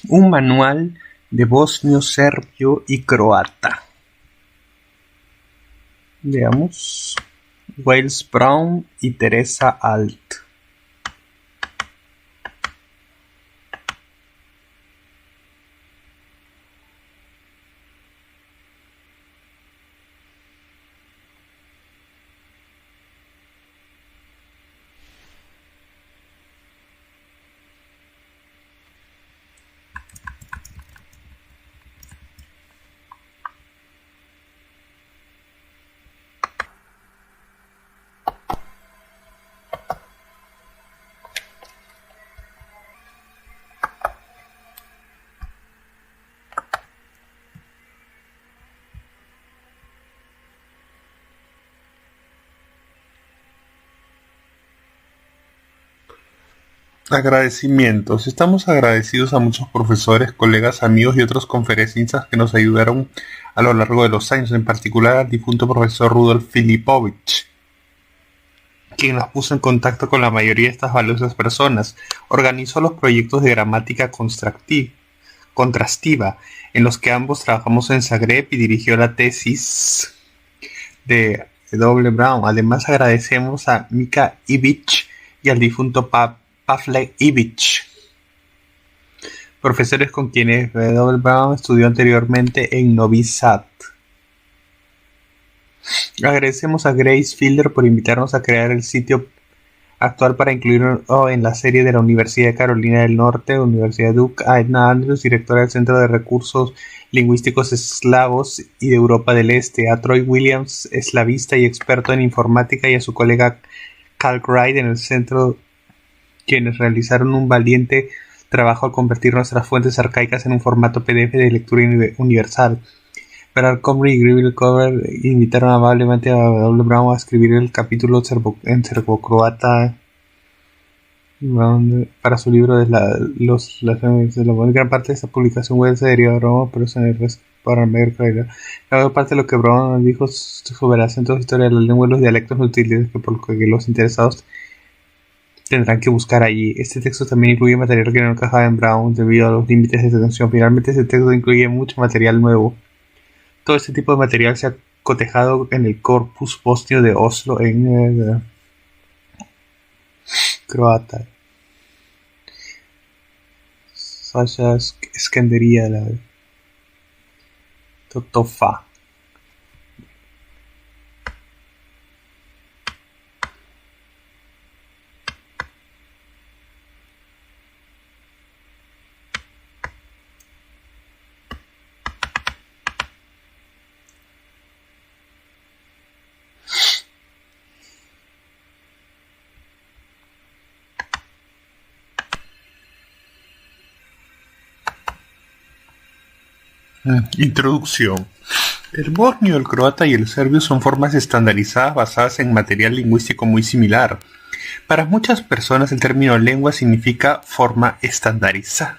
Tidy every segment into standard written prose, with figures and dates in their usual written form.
Un manual de bosnio, serbio y croata. Veamos. Wales Brown y Teresa Alt. Agradecimientos. Estamos agradecidos a muchos profesores, colegas, amigos y otros conferencistas que nos ayudaron a lo largo de los años, en particular al difunto profesor Rudolf Filipovich, quien nos puso en contacto con la mayoría de estas valiosas personas. Organizó los proyectos de gramática contrastiva, en los que ambos trabajamos en Zagreb, y dirigió la tesis de W. Brown. Además, agradecemos a Mika Ivic y al difunto Pavle Ivic, profesores con quienes W. Brown estudió anteriormente en Novi Sad. Agradecemos a Grace Fielder por invitarnos a crear el sitio actual para incluirlo en la serie de la Universidad de Carolina del Norte, Universidad Duke. A Edna Andrews, directora del Centro de Recursos Lingüísticos Eslavos y de Europa del Este. A Troy Williams, eslavista y experto en informática, y a su colega Cal Wright en el centro, quienes realizaron un valiente trabajo al convertir nuestras fuentes arcaicas en un formato PDF de lectura universal. Bernard Comrie y Gribel Cover invitaron amablemente a W. Brown a escribir el capítulo en serbocroata para su libro de las lengüas de la muerte. Gran parte de esta publicación web se deriva de Roma, pero es en el resto para América. La mayor parte de lo que Brown dijo sobre el acento de historia de la lengua y los dialectos útiles, que por lo que los interesados tendrán que buscar allí. Este texto también incluye material que no encajaba en Brown debido a los límites de extensión. Finalmente, este texto incluye mucho material nuevo. Todo este tipo de material se ha cotejado en el corpus bosnio de Oslo en croata. Sasha Skenderia, la Totofa. Introducción. El bosnio, el croata y el serbio son formas estandarizadas basadas en material lingüístico muy similar. Para muchas personas el término lengua significa forma estandarizada.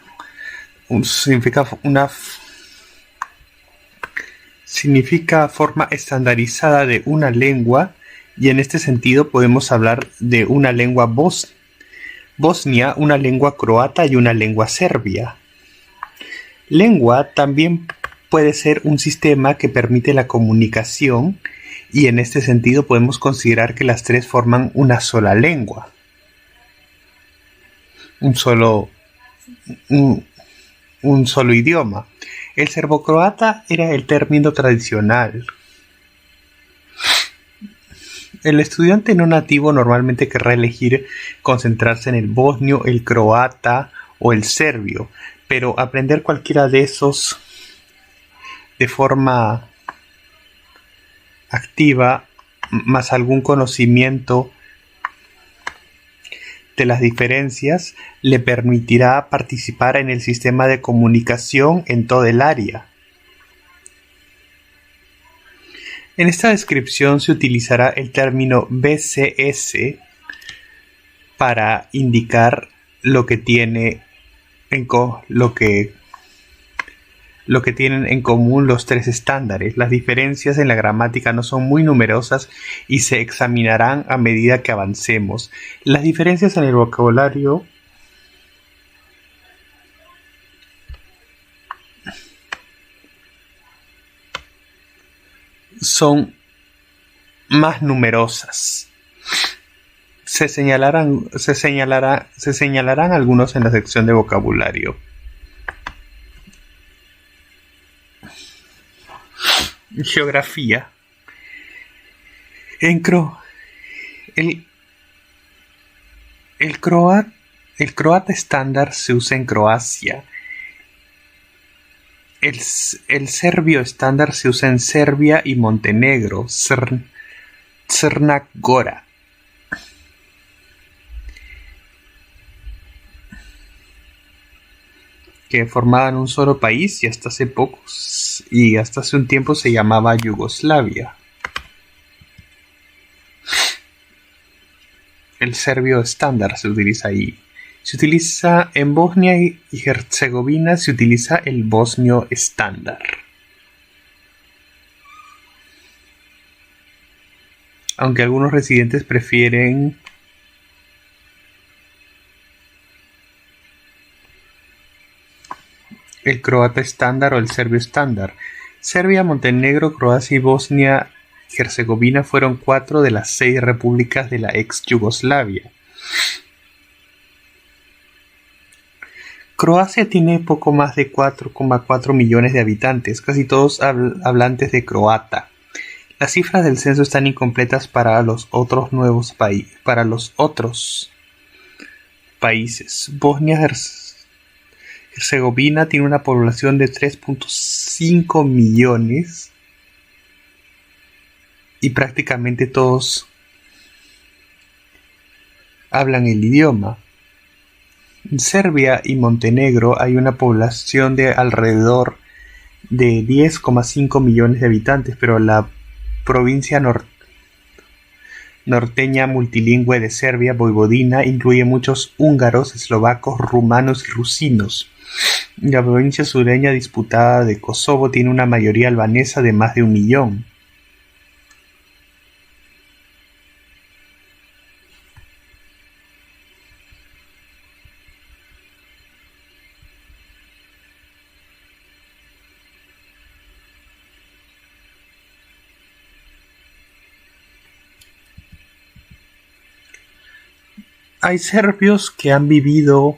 Significa forma estandarizada de una lengua, y en este sentido podemos hablar de una lengua bosnia, una lengua croata y una lengua serbia. Lengua también puede ser un sistema que permite la comunicación, y en este sentido podemos considerar que las tres forman una sola lengua. Un solo idioma. El serbocroata era el término tradicional. El estudiante no nativo normalmente querrá elegir concentrarse en el bosnio, el croata o el serbio, pero aprender cualquiera de esos de forma activa, más algún conocimiento de las diferencias, le permitirá participar en el sistema de comunicación en todo el área. En esta descripción se utilizará el término BCS para indicar lo que tienen en común los tres estándares. Las diferencias en la gramática no son muy numerosas y se examinarán a medida que avancemos. Las diferencias en el vocabulario son más numerosas. Se señalarán algunos en la sección de vocabulario. Geografía. El croata estándar se usa en Croacia. El serbio estándar se usa en Serbia y Montenegro, Crna Gora. Que formaban un solo país y hasta hace un tiempo se llamaba Yugoslavia. El serbio estándar se utiliza ahí. Se utiliza en Bosnia y Herzegovina, se utiliza el bosnio estándar. Aunque algunos residentes prefieren el croata estándar o el serbio estándar. Serbia, Montenegro, Croacia y Bosnia y Herzegovina fueron 4 de las 6 repúblicas de la ex Yugoslavia. Croacia tiene poco más de 4,4 millones de habitantes, casi todos hablantes de croata. Las cifras del censo están incompletas para los otros países. Bosnia-Herzegovina tiene una población de 3.5 millones y prácticamente todos hablan el idioma. En Serbia y Montenegro hay una población de alrededor de 10,5 millones de habitantes, pero la provincia norteña multilingüe de Serbia, Voivodina, incluye muchos húngaros, eslovacos, rumanos y rusinos. La provincia sureña disputada de Kosovo tiene una mayoría albanesa de más de 1 millón. Hay serbios que han vivido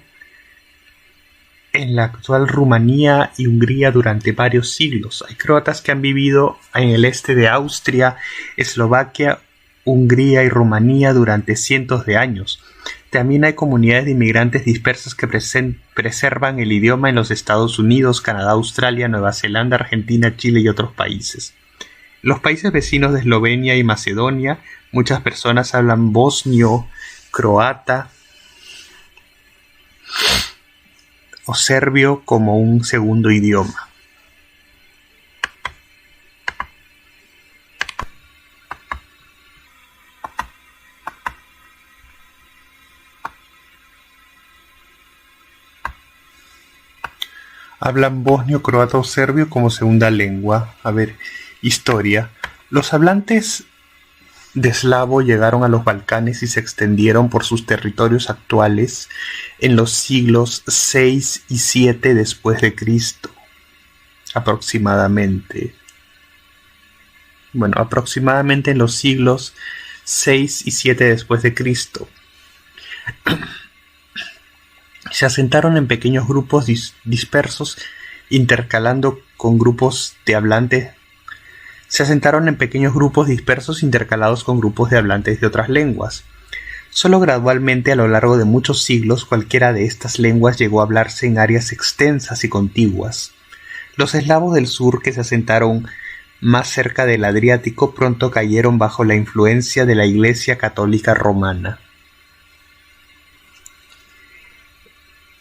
en la actual Rumanía y Hungría durante varios siglos. Hay croatas que han vivido en el este de Austria, Eslovaquia, Hungría y Rumanía durante cientos de años. También hay comunidades de inmigrantes dispersas que preservan el idioma en los Estados Unidos, Canadá, Australia, Nueva Zelanda, Argentina, Chile y otros países. En los países vecinos de Eslovenia y Macedonia, muchas personas hablan bosnio, croata o serbio como un segundo idioma. Hablan bosnio, croata o serbio como segunda lengua. Historia. Los hablantes de eslavo llegaron a los Balcanes y se extendieron por sus territorios actuales en los siglos 6 y 7 después de Cristo. Aproximadamente en los siglos 6 y 7 después de Cristo. Se asentaron en pequeños grupos dispersos, intercalando con grupos de hablantes. Se asentaron en pequeños grupos dispersos intercalados con grupos de hablantes de otras lenguas. Solo gradualmente a lo largo de muchos siglos cualquiera de estas lenguas llegó a hablarse en áreas extensas y contiguas. Los eslavos del sur que se asentaron más cerca del Adriático pronto cayeron bajo la influencia de la Iglesia Católica Romana,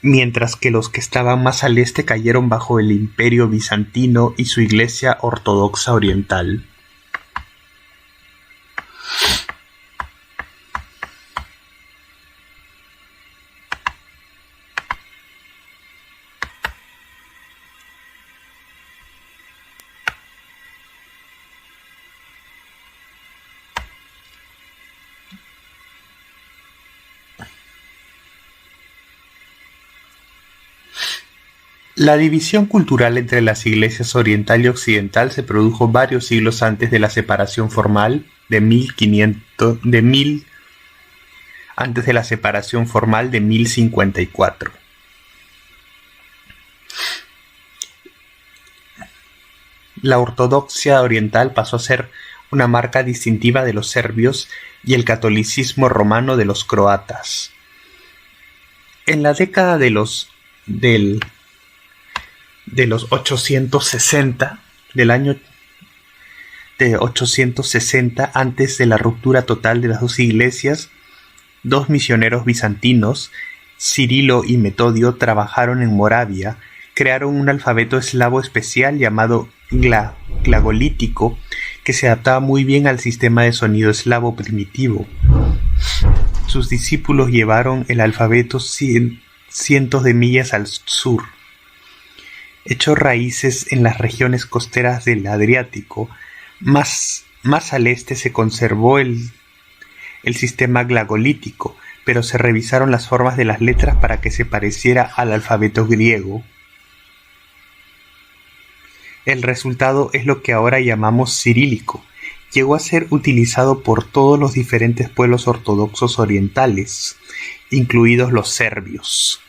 mientras que los que estaban más al este cayeron bajo el Imperio Bizantino y su Iglesia Ortodoxa Oriental. La división cultural entre las iglesias oriental y occidental se produjo varios siglos antes de la separación formal antes de la separación formal de 1054. La ortodoxia oriental pasó a ser una marca distintiva de los serbios y el catolicismo romano de los croatas. En la década de los 860, del año de 860, antes de la ruptura total de las dos iglesias, dos misioneros bizantinos, Cirilo y Metodio, trabajaron en Moravia, crearon un alfabeto eslavo especial llamado glagolítico, que se adaptaba muy bien al sistema de sonido eslavo primitivo. Sus discípulos llevaron el alfabeto cientos de millas al sur. Echó raíces en las regiones costeras del Adriático. Más al este se conservó el sistema glagolítico, pero se revisaron las formas de las letras para que se pareciera al alfabeto griego. El resultado es lo que ahora llamamos cirílico. Llegó a ser utilizado por todos los diferentes pueblos ortodoxos orientales, incluidos los serbios.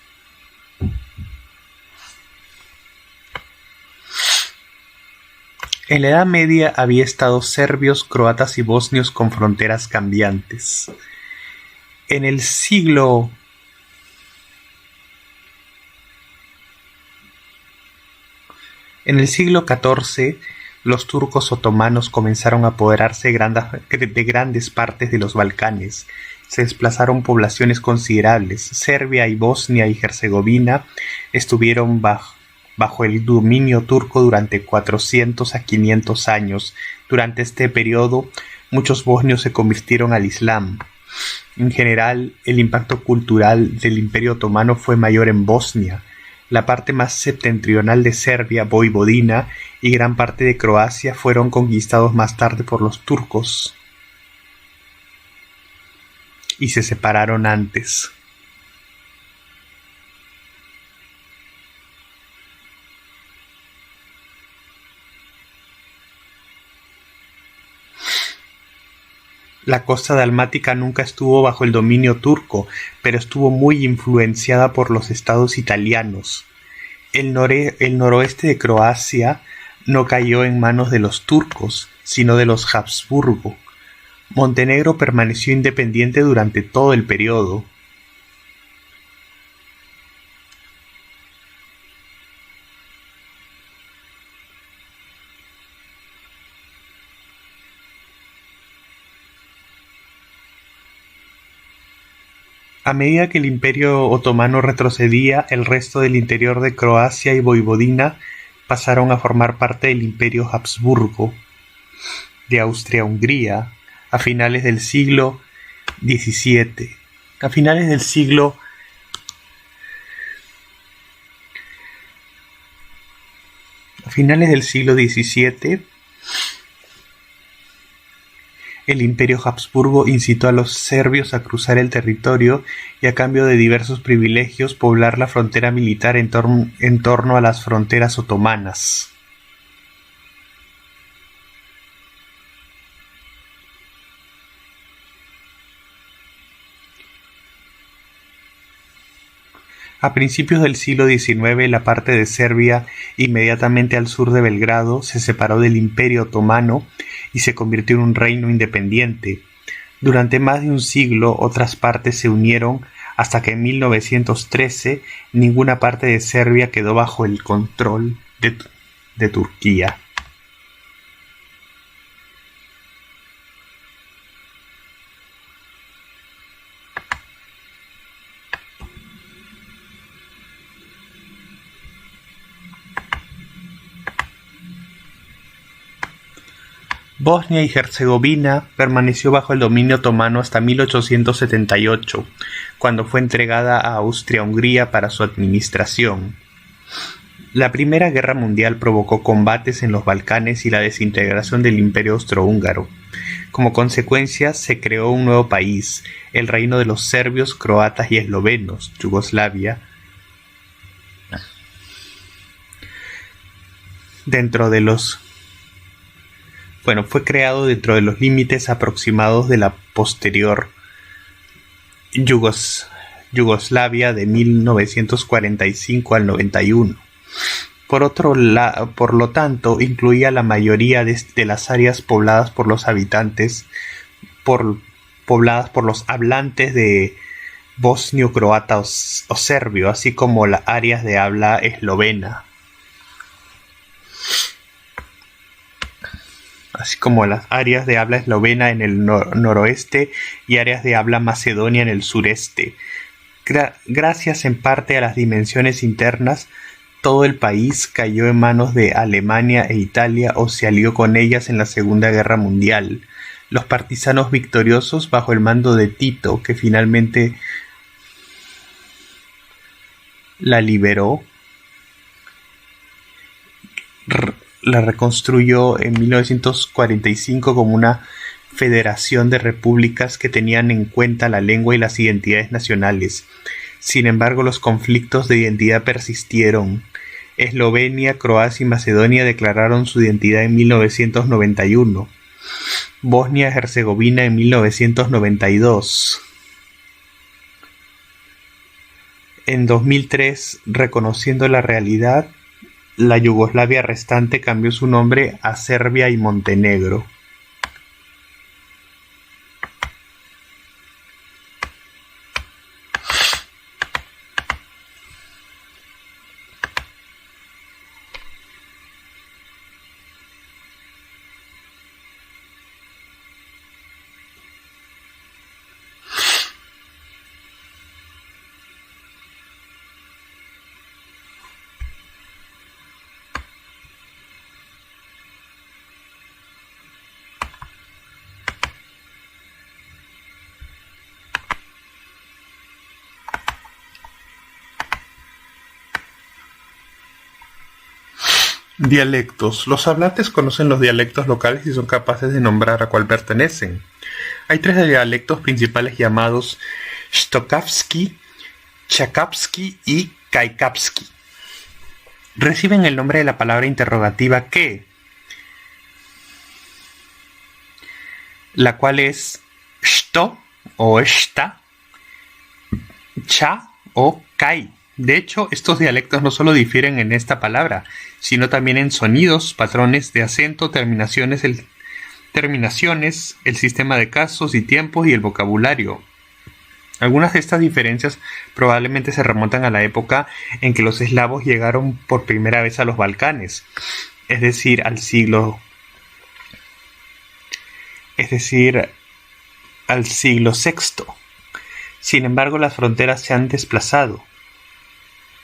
En la Edad Media había estados serbios, croatas y bosnios con fronteras cambiantes. En el siglo XIV, los turcos otomanos comenzaron a apoderarse de grandes partes de los Balcanes. Se desplazaron poblaciones considerables. Serbia y Bosnia y Herzegovina estuvieron bajo el dominio turco durante 400 a 500 años. Durante este periodo, muchos bosnios se convirtieron al Islam. En general, el impacto cultural del Imperio Otomano fue mayor en Bosnia. La parte más septentrional de Serbia, Voivodina, y gran parte de Croacia fueron conquistados más tarde por los turcos y se separaron antes. La costa dalmática nunca estuvo bajo el dominio turco, pero estuvo muy influenciada por los estados italianos. El noroeste de Croacia no cayó en manos de los turcos, sino de los Habsburgo. Montenegro permaneció independiente durante todo el periodo. A medida que el Imperio Otomano retrocedía, el resto del interior de Croacia y Voivodina pasaron a formar parte del Imperio Habsburgo de Austria-Hungría a finales del siglo XVII. A finales del siglo XVII, el Imperio Habsburgo incitó a los serbios a cruzar el territorio y, a cambio de diversos privilegios, poblar la frontera militar en torno a las fronteras otomanas. A principios del siglo XIX, la parte de Serbia inmediatamente al sur de Belgrado se separó del Imperio Otomano y se convirtió en un reino independiente. Durante más de un siglo otras partes se unieron hasta que en 1913 ninguna parte de Serbia quedó bajo el control de Turquía. Bosnia y Herzegovina permaneció bajo el dominio otomano hasta 1878, cuando fue entregada a Austria-Hungría para su administración. La Primera Guerra Mundial provocó combates en los Balcanes y la desintegración del Imperio Austrohúngaro. Como consecuencia, se creó un nuevo país, el reino de los serbios, croatas y eslovenos, Yugoslavia, dentro de los fue creado dentro de los límites aproximados de la posterior Yugoslavia de 1945 al 91. Por lo tanto, incluía la mayoría de las áreas pobladas por los habitantes, pobladas por los hablantes de bosnio, croata o serbio, así como las áreas de habla eslovena. Así como las áreas de habla eslovena en el noroeste y áreas de habla macedonia en el sureste. Gracias en parte a las dimensiones internas, todo el país cayó en manos de Alemania e Italia o se alió con ellas en la Segunda Guerra Mundial. Los partisanos victoriosos bajo el mando de Tito, que finalmente la liberó, la reconstruyó en 1945 como una federación de repúblicas que tenían en cuenta la lengua y las identidades nacionales. Sin embargo, los conflictos de identidad persistieron. Eslovenia, Croacia y Macedonia declararon su identidad en 1991. Bosnia-Herzegovina en 1992. En 2003, reconociendo la realidad, la Yugoslavia restante cambió su nombre a Serbia y Montenegro. Dialectos. Los hablantes conocen los dialectos locales y son capaces de nombrar a cuál pertenecen. Hay 3 dialectos principales llamados Stokavski, Chakavski y Kaikavski. Reciben el nombre de la palabra interrogativa ¿qué?, la cual es sto o esta, cha o kai. De hecho, estos dialectos no solo difieren en esta palabra, sino también en sonidos, patrones de acento, terminaciones, el sistema de casos y tiempos y el vocabulario. Algunas de estas diferencias probablemente se remontan a la época en que los eslavos llegaron por primera vez a los Balcanes, es decir, al siglo VI. Sin embargo, las fronteras se han desplazado.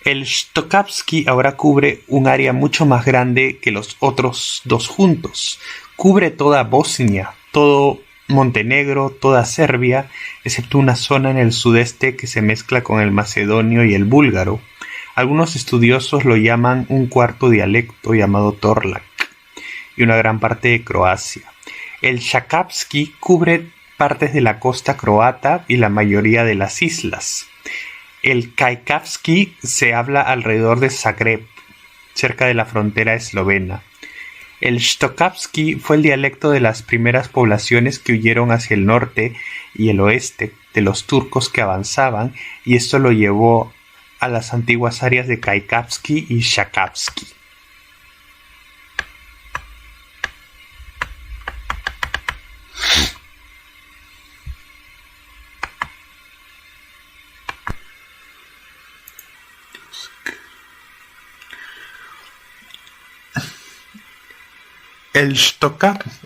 El Stokavski ahora cubre un área mucho más grande que los otros 2 juntos. Cubre toda Bosnia, todo Montenegro, toda Serbia, excepto una zona en el sudeste que se mezcla con el macedonio y el búlgaro. Algunos estudiosos lo llaman un cuarto dialecto llamado Torlak, y una gran parte de Croacia. El Chakavski cubre partes de la costa croata y la mayoría de las islas. El Kaikavski se habla alrededor de Zagreb, cerca de la frontera eslovena. El Stokavski fue el dialecto de las primeras poblaciones que huyeron hacia el norte y el oeste de los turcos que avanzaban, y esto lo llevó a las antiguas áreas de Kaikavski y Chakavski.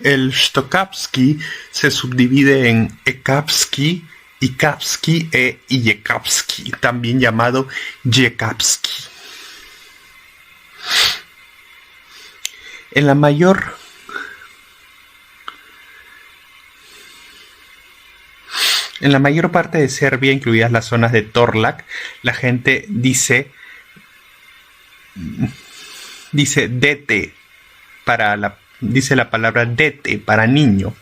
El Stokavski se subdivide en Ekavski, Ikavski e Ijekavski, también llamado Jekavski. En la mayor parte de Serbia, incluidas las zonas de Torlak, la gente dice dete dice la palabra dete para niño.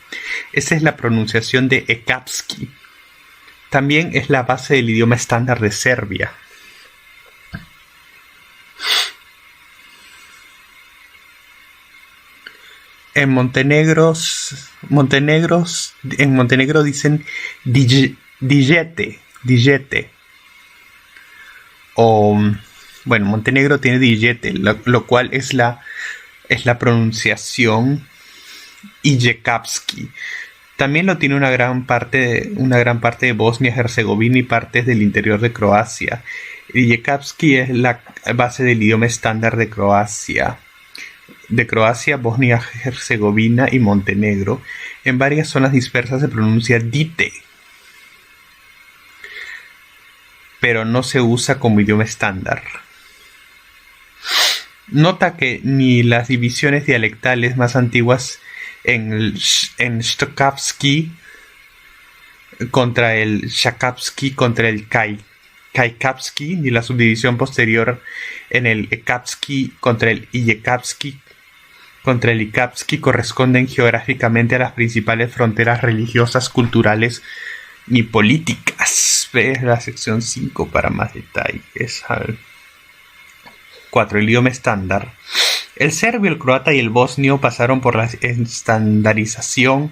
Esa es la pronunciación de Ekavski. También es la base del idioma estándar de Serbia. En Montenegro dicen dijete. O, bueno, Montenegro tiene dijete, lo cual es la pronunciación Ijekavski. También lo tiene una gran parte de Bosnia-Herzegovina y partes del interior de Croacia. Ijekavski es la base del idioma estándar de Croacia, Bosnia-Herzegovina y Montenegro. En varias zonas dispersas se pronuncia dite, pero no se usa como idioma estándar. Nota que ni las divisiones dialectales más antiguas en Stokavski contra el Shakavski contra el Kaikavski, ni la subdivisión posterior en el Ekavski contra el Ijekavski contra el Ikavski corresponden geográficamente a las principales fronteras religiosas, culturales y políticas. Ve la sección 5 para más detalles. 4. El idioma estándar. El serbio, el croata y el bosnio pasaron por la estandarización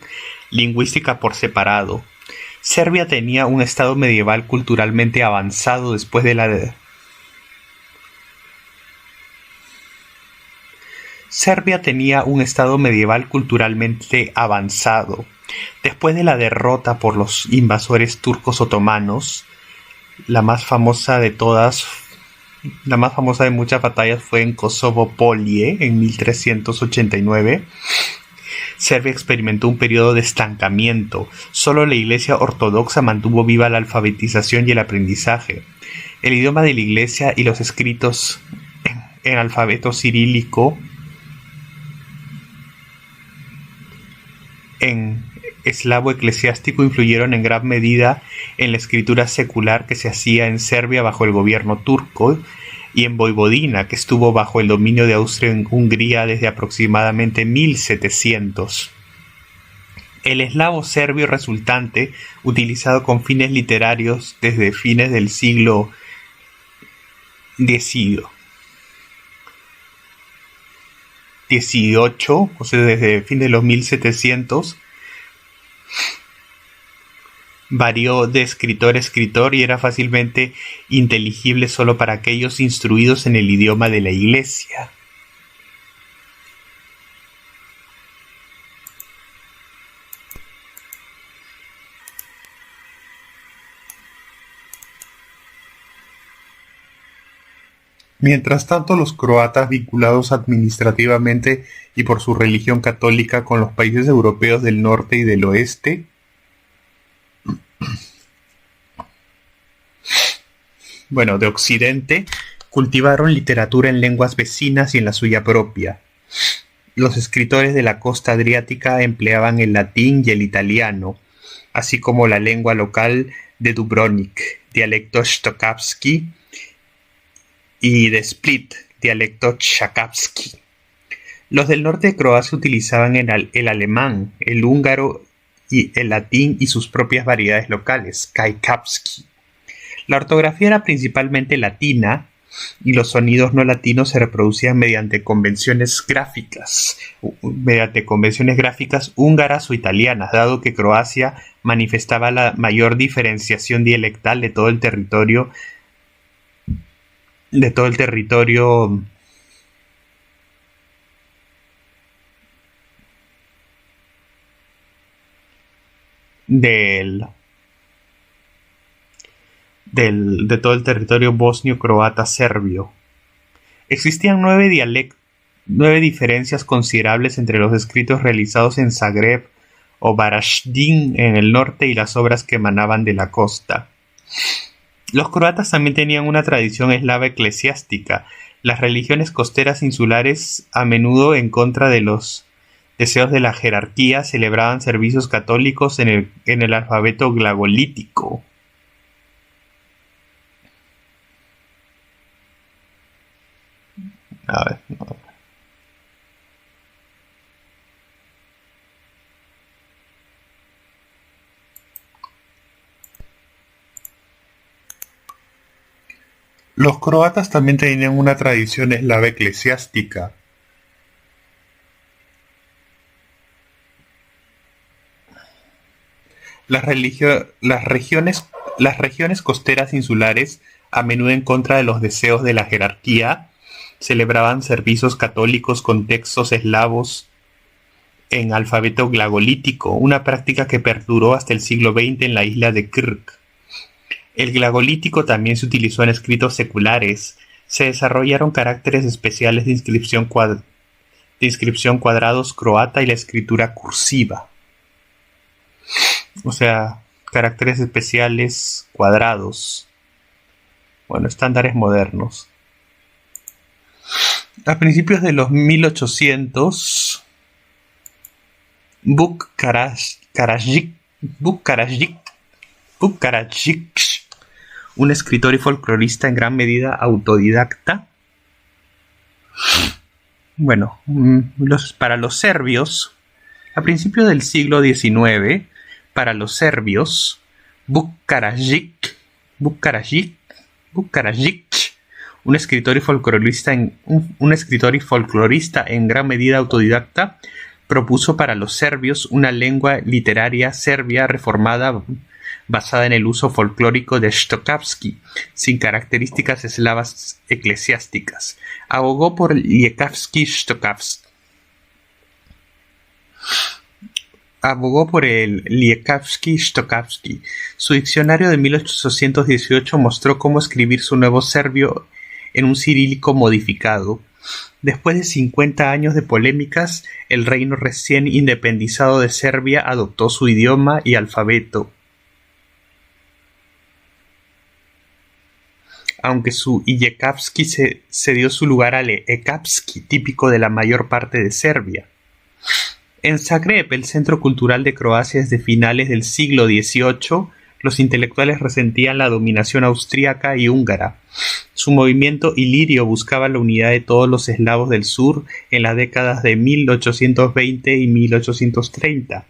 lingüística por separado. Serbia tenía un estado medieval culturalmente avanzado después de la derrota por los invasores turcos otomanos. La más famosa de muchas batallas fue en Kosovo-Polje en 1389. Serbia experimentó un periodo de estancamiento. Solo la Iglesia Ortodoxa mantuvo viva la alfabetización y el aprendizaje. El idioma de la Iglesia y los escritos en alfabeto cirílico en eslavo eclesiástico influyeron en gran medida en la escritura secular que se hacía en Serbia bajo el gobierno turco y en Voivodina, que estuvo bajo el dominio de Austria-Hungría desde aproximadamente 1700. El eslavo serbio resultante, utilizado con fines literarios desde fines del siglo XVIII, o sea, desde el fin de los 1700, varió de escritor a escritor y era fácilmente inteligible solo para aquellos instruidos en el idioma de la Iglesia. Mientras tanto, los croatas, vinculados administrativamente y por su religión católica con los países europeos del norte y del oeste, de Occidente, cultivaron literatura en lenguas vecinas y en la suya propia. Los escritores de la costa adriática empleaban el latín y el italiano, así como la lengua local de Dubrovnik, dialecto Stokavski, y de Split, dialecto Shakavski. Los del norte de Croacia utilizaban el alemán, el húngaro y el latín y sus propias variedades locales, Kaikavski. La ortografía era principalmente latina y los sonidos no latinos se reproducían mediante convenciones gráficas húngaras o italianas, dado que Croacia manifestaba la mayor diferenciación dialectal de todo el territorio de todo el territorio bosnio-croata serbio. Existían 9 diferencias considerables entre los escritos realizados en Zagreb o Varaždin en el norte y las obras que emanaban de la costa. Los croatas también tenían una tradición eslava eclesiástica. Las religiones costeras insulares, a menudo en contra de los deseos de la jerarquía, celebraban servicios católicos en el alfabeto glagolítico. A ver, no. Los croatas también tenían una tradición eslava eclesiástica. Las regiones costeras insulares, a menudo en contra de los deseos de la jerarquía, celebraban servicios católicos con textos eslavos en alfabeto glagolítico, una práctica que perduró hasta el siglo XX en la isla de Krk. El glagolítico también se utilizó en escritos seculares. Se desarrollaron caracteres especiales de inscripción cuadrados croata y la escritura cursiva. O sea, caracteres especiales cuadrados. Bueno, estándares modernos. A principios de los 1800, Vuk Karadžić, un escritor y folclorista en gran medida autodidacta. Bueno, para los serbios, a principios del siglo XIX, para los serbios, Vuk Karadžić, un escritor y folclorista en gran medida autodidacta, propuso para los serbios una lengua literaria serbia reformada basada en el uso folclórico de Štokavski, sin características eslavas eclesiásticas. Abogó por Lijekavski Štokavski. Su diccionario de 1818 mostró cómo escribir su nuevo serbio en un cirílico modificado. Después de 50 años de polémicas, el reino recién independizado de Serbia adoptó su idioma y alfabeto. Aunque su Lijekavski cedió su lugar al Ekavski, típico de la mayor parte de Serbia. En Zagreb, el centro cultural de Croacia desde finales del siglo XVIII, los intelectuales resentían la dominación austríaca y húngara. Su movimiento ilirio buscaba la unidad de todos los eslavos del sur en las décadas de 1820 y 1830,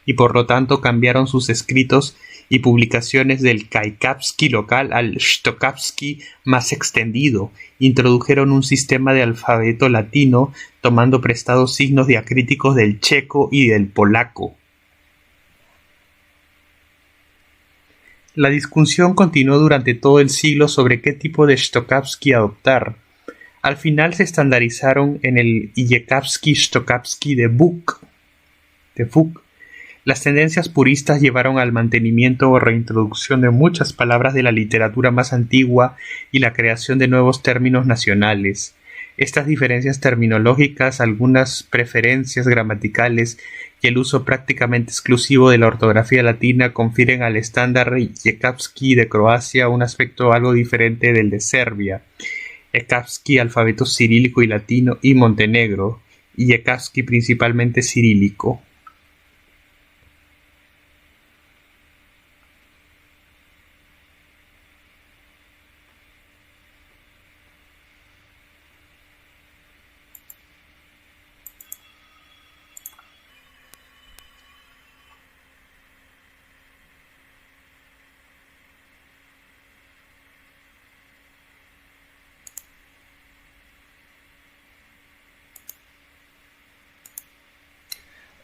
y por lo tanto cambiaron sus escritos y publicaciones del Kaikavski local al Štokavski más extendido. Introdujeron un sistema de alfabeto latino, tomando prestados signos diacríticos del checo y del polaco. La discusión continuó durante todo el siglo sobre qué tipo de Štokavski adoptar. Al final se estandarizaron en el Lijekavski-Štokavski de Vuk. Las tendencias puristas llevaron al mantenimiento o reintroducción de muchas palabras de la literatura más antigua y la creación de nuevos términos nacionales. Estas diferencias terminológicas, algunas preferencias gramaticales y el uso prácticamente exclusivo de la ortografía latina confieren al estándar Lijekavski de Croacia un aspecto algo diferente del de Serbia. Ekavski, alfabeto cirílico y latino, y Montenegro, y Lijekavski principalmente cirílico.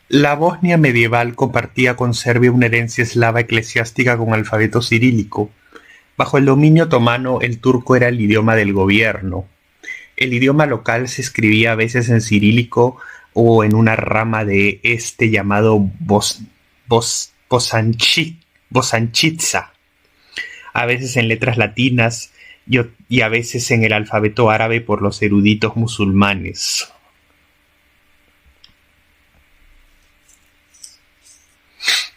La Bosnia medieval compartía con Serbia una herencia eslava eclesiástica con alfabeto cirílico. Bajo el dominio otomano, el turco era el idioma del gobierno. El idioma local se escribía a veces en cirílico o en una rama de este llamado bosanchitsa, a veces en letras latinas y a veces en el alfabeto árabe por los eruditos musulmanes.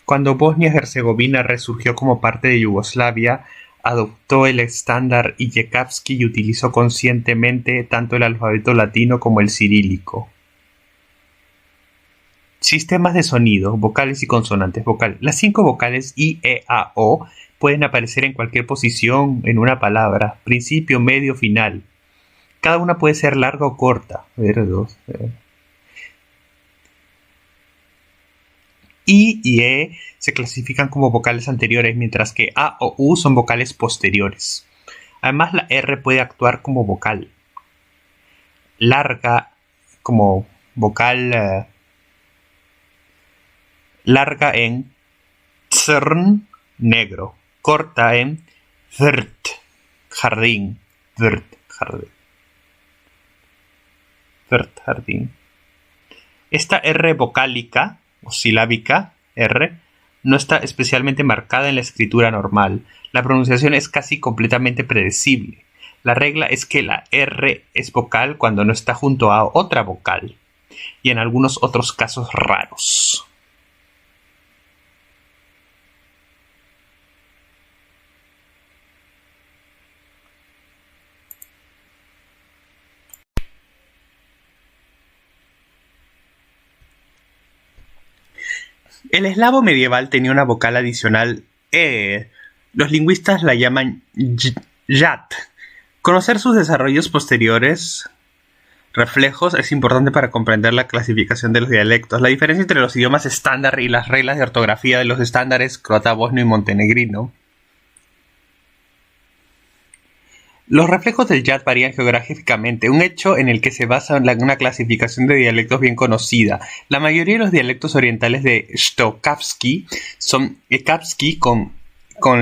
Cuando Bosnia-Herzegovina resurgió como parte de Yugoslavia, adoptó el estándar Lijekavski y utilizó conscientemente tanto el alfabeto latino como el cirílico. Sistemas de sonido, vocales y consonantes. Las 5 vocales I, E, A, O pueden aparecer en cualquier posición en una palabra, principio, medio, final. Cada una puede ser larga o corta. I y E se clasifican como vocales anteriores, mientras que A o U son vocales posteriores. Además, la R puede actuar como vocal larga, como vocal larga en ts, Schwarzern, negro. Corta en Wirt, jardín. Wirt, jardín. Wirt, jardín. Esta R vocálica o silábica R no está especialmente marcada en la escritura normal. La pronunciación es casi completamente predecible. La regla es que la R es vocal cuando no está junto a otra vocal, y en algunos otros casos raros. El eslavo medieval tenía una vocal adicional E. Los lingüistas la llaman yat. Conocer sus desarrollos posteriores reflejos es importante para comprender la clasificación de los dialectos. La diferencia entre los idiomas estándar y las reglas de ortografía de los estándares croata, bosnio y montenegrino. Los reflejos del yat varían geográficamente, un hecho en el que se basa una clasificación de dialectos bien conocida. La mayoría de los dialectos orientales de Stokavski son ekavski con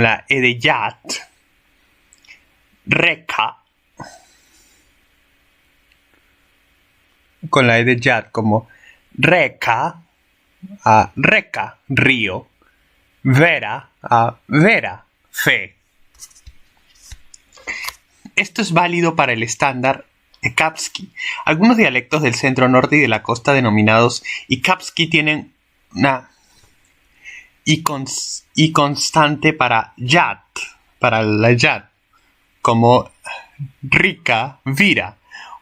la E de yat, reka con la E de yat como reka a reka, río, vera a vera, fe. Esto es válido para el estándar ekavski. Algunos dialectos del centro norte y de la costa denominados ekavski tienen una y constante para yat, para la yat, como Rika, Vira.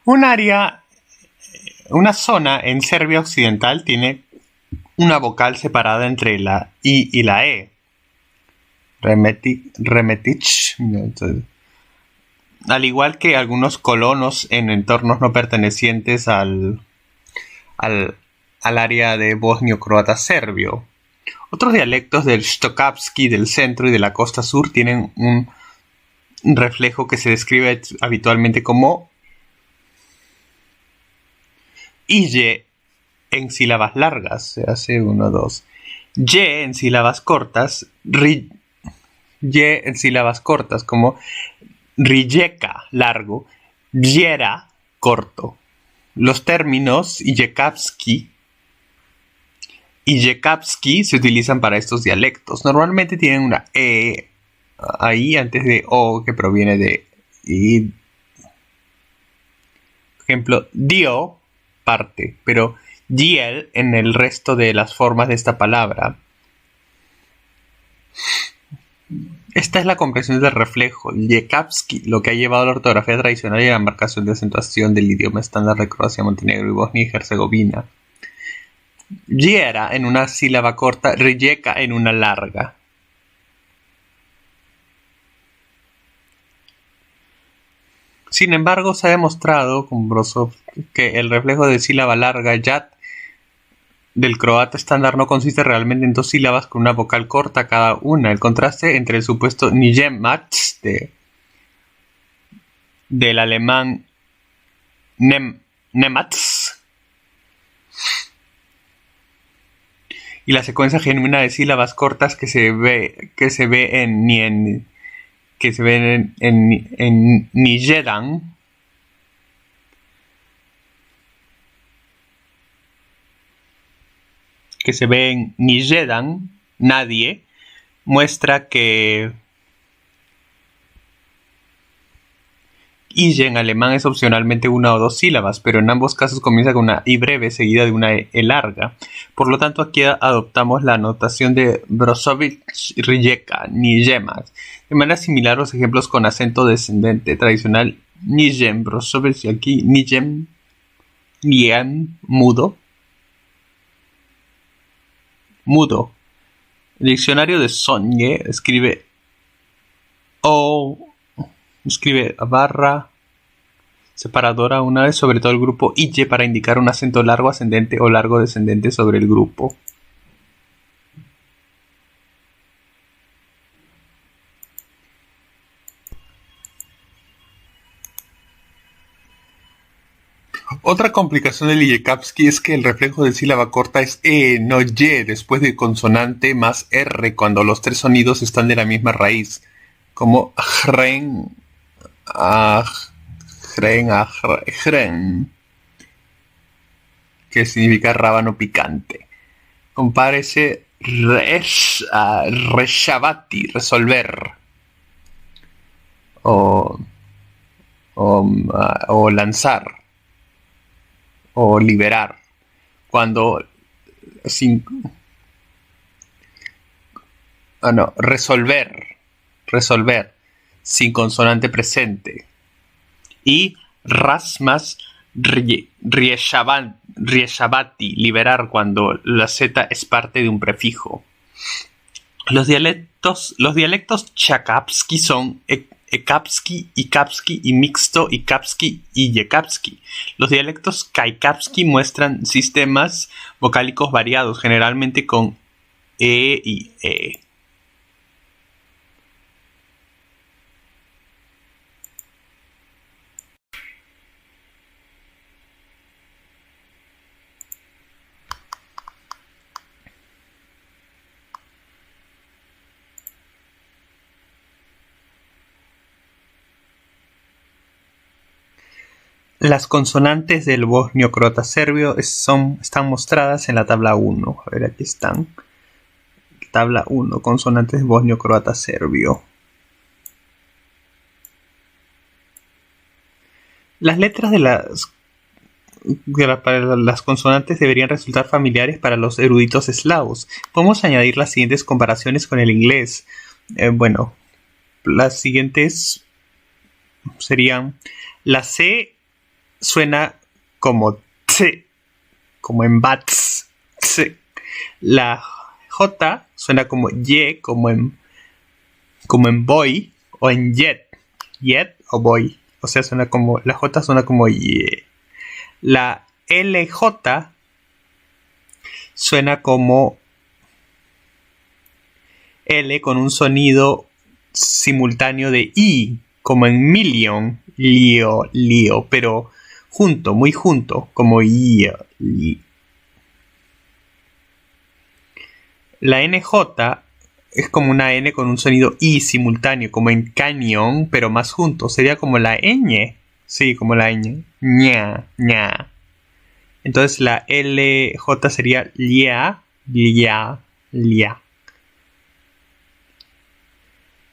Una zona en Serbia Occidental tiene una vocal separada entre la I y la E. Remetic. Al igual que algunos colonos en entornos no pertenecientes al área de bosnio-croata serbio. Otros dialectos del Stokavski del centro y de la costa sur tienen un reflejo que se describe habitualmente como ille en sílabas largas, se hace 1, 2. Y en sílabas cortas, y en sílabas cortas, como Rijeka, largo, Viera, corto. Los términos Ijekavski y Yekavski se utilizan para estos dialectos. Normalmente tienen una E ahí antes de O que proviene de I. Por ejemplo, dio, parte, pero diel en el resto de las formas de esta palabra. Esta es la comprensión del reflejo, Yekavski, lo que ha llevado a la ortografía tradicional y a la marcación de acentuación del idioma estándar de Croacia, Montenegro y Bosnia y Herzegovina. Viera en una sílaba corta, Rijeka en una larga. Sin embargo, se ha demostrado con Brosov que el reflejo de sílaba larga, yat, del croata estándar no consiste realmente en dos sílabas con una vocal corta cada una. El contraste entre el supuesto Nijemats del alemán Nemats y la secuencia genuina de sílabas cortas que se ve en Nijedan nadie, muestra que ille en alemán es opcionalmente una o dos sílabas, pero en ambos casos comienza con una I breve seguida de una E larga. Por lo tanto, aquí adoptamos la notación de Brozovic, Rijeka, Nijemas. De manera similar, los ejemplos con acento descendente tradicional Nijem, Brozovic y aquí Nijem, Niem, mudo. El diccionario de Sonye escribe barra separadora una vez sobre todo el grupo ille para indicar un acento largo ascendente o largo descendente sobre el grupo. Otra complicación del Ijekavski es que el reflejo de sílaba corta es E, no Y, después de consonante más R, cuando los tres sonidos están de la misma raíz, como jren, jren, que significa rábano picante. Compárese reshabati, resolver, o lanzar, o liberar, cuando sin resolver sin consonante presente, y rasmas rieshabati, liberar, cuando la z es parte de un prefijo. Los dialectos chakapski son Ekapski, Ikapski y mixto Ikapski y Yekapski. Los dialectos Kaikapski muestran sistemas vocálicos variados, generalmente con E y E. Las consonantes del bosnio-croata serbio están mostradas en la tabla 1. A ver, aquí están. Tabla 1, consonantes bosnio-croata serbio. Las letras para las consonantes deberían resultar familiares para los eruditos eslavos. Podemos añadir las siguientes comparaciones con el inglés. Las siguientes serían: la C suena como T, como en bats, T. La J suena como Y, como en boy, o en yet o boy. O sea, la J suena como Y. La LJ suena como L con un sonido simultáneo de I, como en million, lío, pero junto, muy junto, como I. La NJ es como una N con un sonido I simultáneo, como en cañón, pero más junto. Sería como la ñ. Sí, como la ñ. ña. Entonces la LJ sería lia.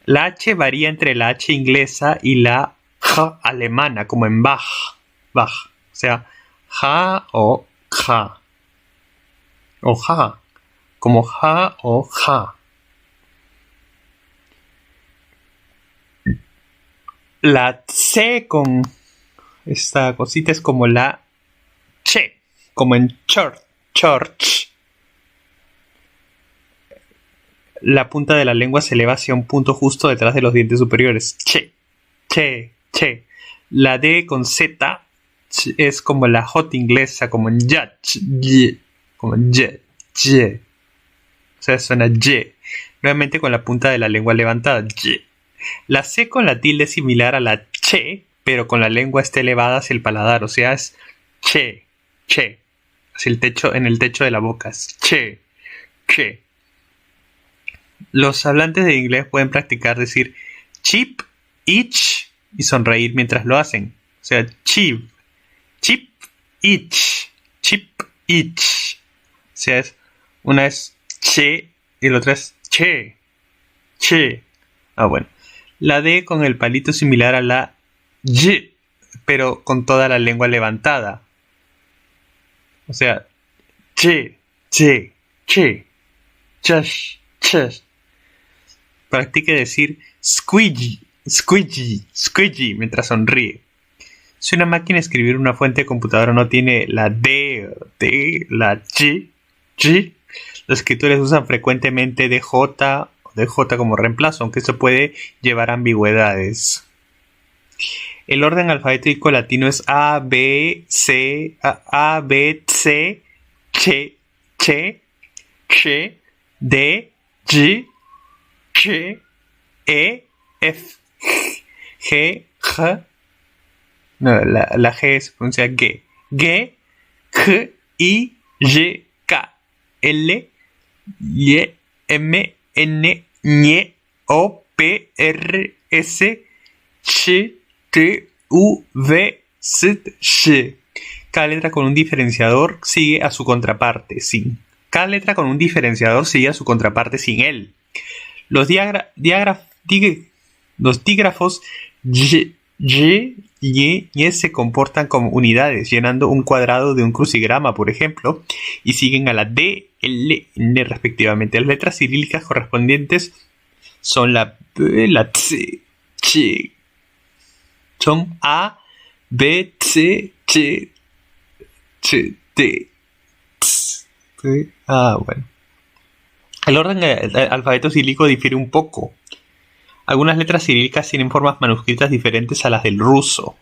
La H varía entre la H inglesa y la J alemana, como en Bach. O sea, ja o ja. O ja. Como ja o ja. La C con esta cosita es como la che, como en church. La punta de la lengua se eleva hacia un punto justo detrás de los dientes superiores. Che. La D con Z es como la J inglesa, como en y, como en y. O sea, suena y. Nuevamente con la punta de la lengua levantada. Y. La C con la tilde es similar a la che, pero con la lengua está elevada hacia el paladar. O sea, es che. Hacia el techo, en el techo de la boca. Es che. Los hablantes de inglés pueden practicar decir chip, itch y sonreír mientras lo hacen. O sea, chip, itch. O sea, una es che y la otra es che. Bueno. La D con el palito similar a la y, pero con toda la lengua levantada. O sea, che. Chash. Practique decir squeegee mientras sonríe. Si una máquina escribir una fuente de computadora no tiene la D, la G, los escritores usan frecuentemente DJ o DJ como reemplazo, aunque esto puede llevar a ambigüedades. El orden alfabético latino es A, B, C, Ch, D, G, E, F, G, no, la G se pronuncia G. G, K, I, Y, K, L, Y, M, N, Ñ, O, P, R, S, Ch, T, U, V, Z, Sh. Cada letra con un diferenciador sigue a su contraparte sin. Cada letra con un diferenciador sigue a su contraparte sin él. Los dígrafos Y, Y se comportan como unidades, llenando un cuadrado de un crucigrama, por ejemplo, y siguen a la D, L, N respectivamente. Las letras cirílicas correspondientes son la B, la C, Ch. Son A, B, C, Ch, Ch, T, Ts, T. Bueno. El orden del alfabeto cirílico difiere un poco. Algunas letras cirílicas tienen formas manuscritas diferentes a las del ruso.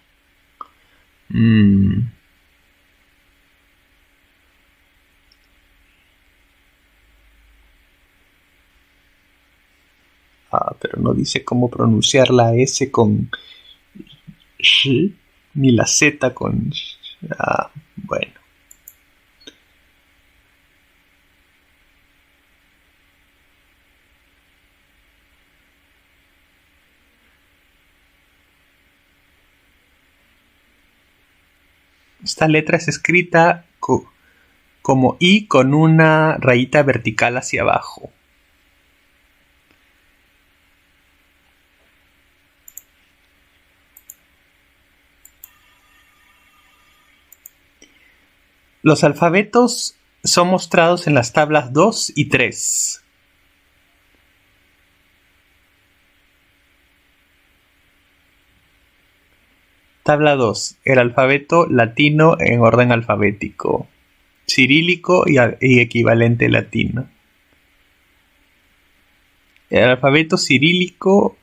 Pero no dice cómo pronunciar la S con sh, ni la Z con sh. Bueno. Esta letra es escrita como I con una rayita vertical hacia abajo. Los alfabetos son mostrados en las tablas 2 y 3. Tabla 2. El alfabeto latino en orden alfabético, cirílico y equivalente latino. El alfabeto cirílico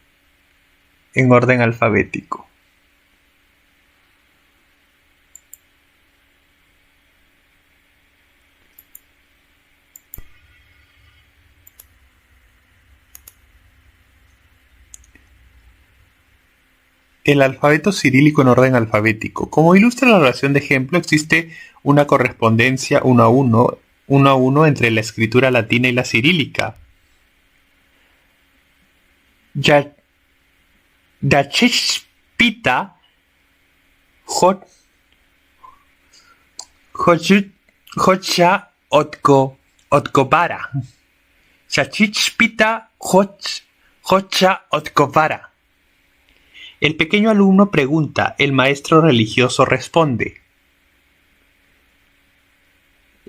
en orden alfabético. El alfabeto cirílico en orden alfabético. Como ilustra la oración de ejemplo, existe una correspondencia 1 a 1 entre la escritura latina y la cirílica. Yachishpita Hocha Otkobara. Yachishpita Hocha Otkobara. El pequeño alumno pregunta, el maestro religioso responde.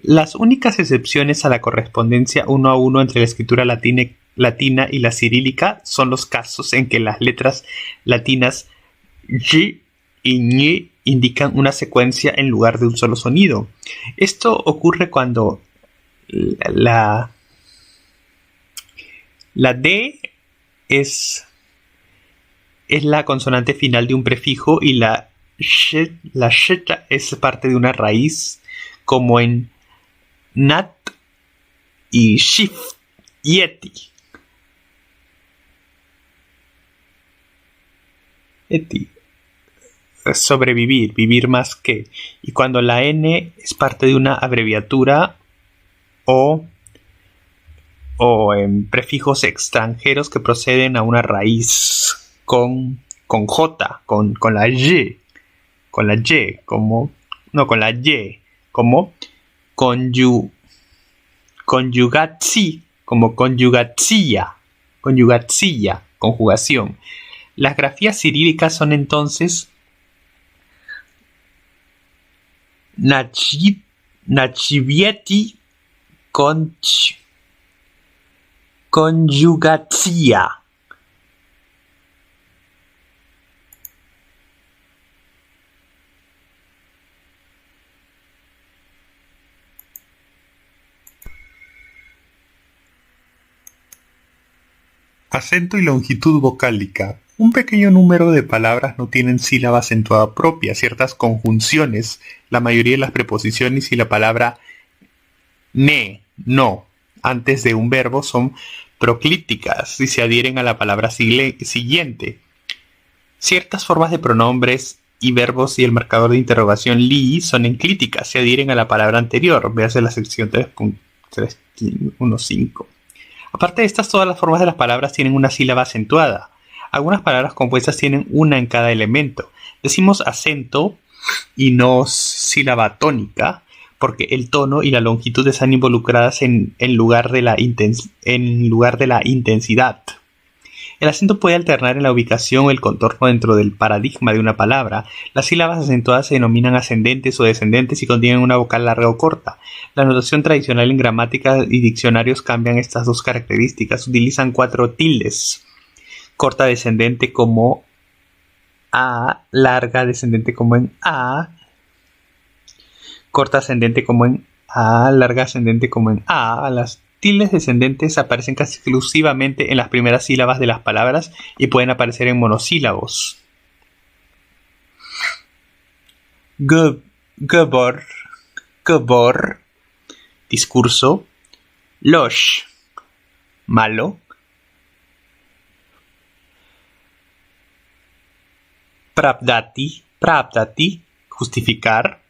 Las únicas excepciones a la correspondencia 1 a 1 entre la escritura latina y la cirílica son los casos en que las letras latinas y y ñ indican una secuencia en lugar de un solo sonido. Esto ocurre cuando la D es la consonante final de un prefijo y la sh es parte de una raíz, como en nat y shift, yeti. Sobrevivir, vivir más que. Y cuando la N es parte de una abreviatura o en prefijos extranjeros que proceden a una raíz con J, con la Y, con la Y, como conjugatzia, conjugación. Las grafías cirílicas son entonces Nachivieti conjugatzia. Acento y longitud vocálica. Un pequeño número de palabras no tienen sílaba acentuada propia. Ciertas conjunciones, la mayoría de las preposiciones y la palabra ne, no, antes de un verbo son proclíticas y se adhieren a la palabra siguiente. Ciertas formas de pronombres y verbos y el marcador de interrogación li son enclíticas, se adhieren a la palabra anterior. Véase la sección 3.315. Aparte de estas, todas las formas de las palabras tienen una sílaba acentuada. Algunas palabras compuestas tienen una en cada elemento. Decimos acento y no sílaba tónica, porque el tono y la longitud están involucradas en lugar de la intensidad. El acento puede alternar en la ubicación o el contorno dentro del paradigma de una palabra. Las sílabas acentuadas se denominan ascendentes o descendentes y contienen una vocal larga o corta. La notación tradicional en gramática y diccionarios cambian estas dos características. Utilizan 4 tildes. Corta descendente como A, larga descendente como en A, corta ascendente como en A, larga ascendente como en A. Las tildes descendentes aparecen casi exclusivamente en las primeras sílabas de las palabras y pueden aparecer en monosílabos. Gebor, discurso. Losh, malo. Pravdati, justificar.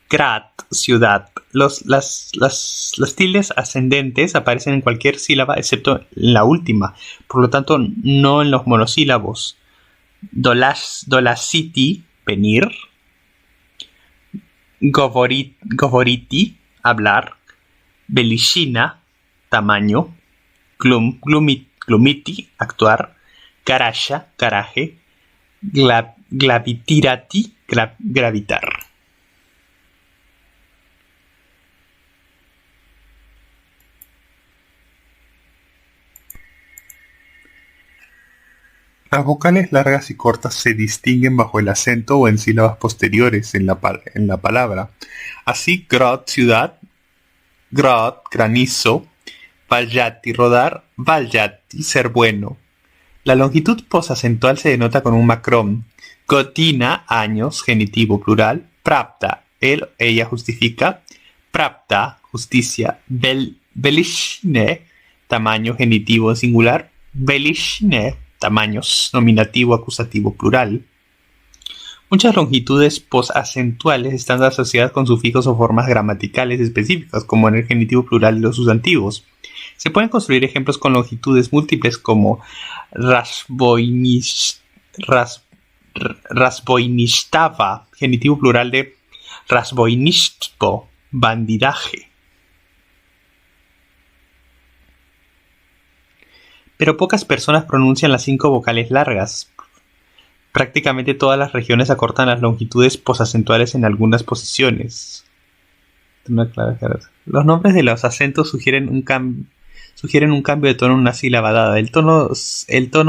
Grat, ciudad. Las tildes ascendentes aparecen en cualquier sílaba excepto en la última, por lo tanto no en los monosílabos. Dolasiti, venir. Govoriti, hablar. Belishina, tamaño. Glumiti, actuar. Garasha, garaje. Glavitirati, gravitar. Las vocales largas y cortas se distinguen bajo el acento o en sílabas posteriores en la palabra. Así, grot, ciudad, grot, granizo, valjati, rodar, valjati, ser bueno. La longitud posacentual se denota con un macrón. Gotina, años, genitivo plural. Prapta, él, ella justifica. Prapta, justicia. Belishne, tamaño, genitivo singular. Belishne, tamaños, nominativo, acusativo, plural. Muchas longitudes posacentuales están asociadas con sufijos o formas gramaticales específicas, como en el genitivo plural de los sustantivos. Se pueden construir ejemplos con longitudes múltiples como rasvoinistava, genitivo plural de rasvoinistvo, bandidaje. Pero pocas personas pronuncian las 5 vocales largas. Prácticamente todas las regiones acortan las longitudes posacentuales en algunas posiciones. Los nombres de los acentos sugieren un cambio de tono en una sílaba dada. El tono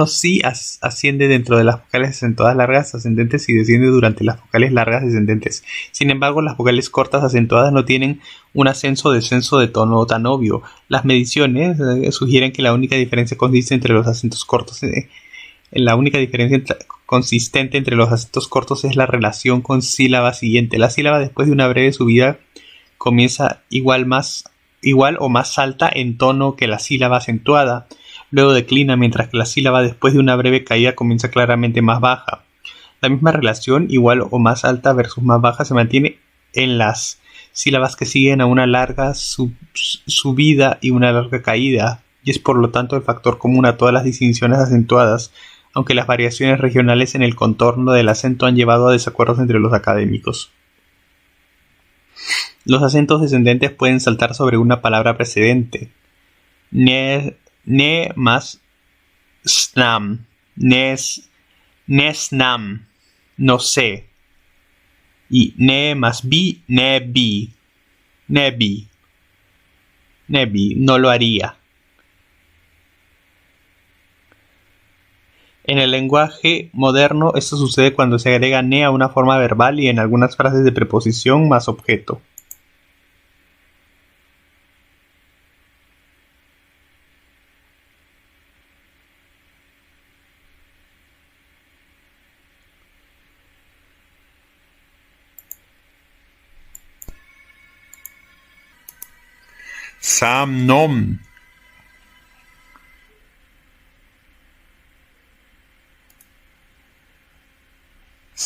sí asciende dentro de las vocales acentuadas largas ascendentes y desciende durante las vocales largas descendentes. Sin embargo, las vocales cortas acentuadas no tienen un ascenso o descenso de tono tan obvio. Las mediciones sugieren que la única diferencia consiste entre los acentos cortos. La única diferencia consistente entre los acentos cortos es la relación con sílaba siguiente. La sílaba después de una breve subida comienza igual o más alta en tono que la sílaba acentuada, luego declina, mientras que la sílaba después de una breve caída comienza claramente más baja. La misma relación, igual o más alta versus más baja, se mantiene en las sílabas que siguen a una larga subida y una larga caída, y es por lo tanto el factor común a todas las distinciones acentuadas, aunque las variaciones regionales en el contorno del acento han llevado a desacuerdos entre los académicos. Los acentos descendentes pueden saltar sobre una palabra precedente. Ne más snam. Nesnam. No sé. Y ne más bi, nebi. Nebi. Nebi. No lo haría. En el lenguaje moderno, esto sucede cuando se agrega ne a una forma verbal y en algunas frases de preposición más objeto. Samnom.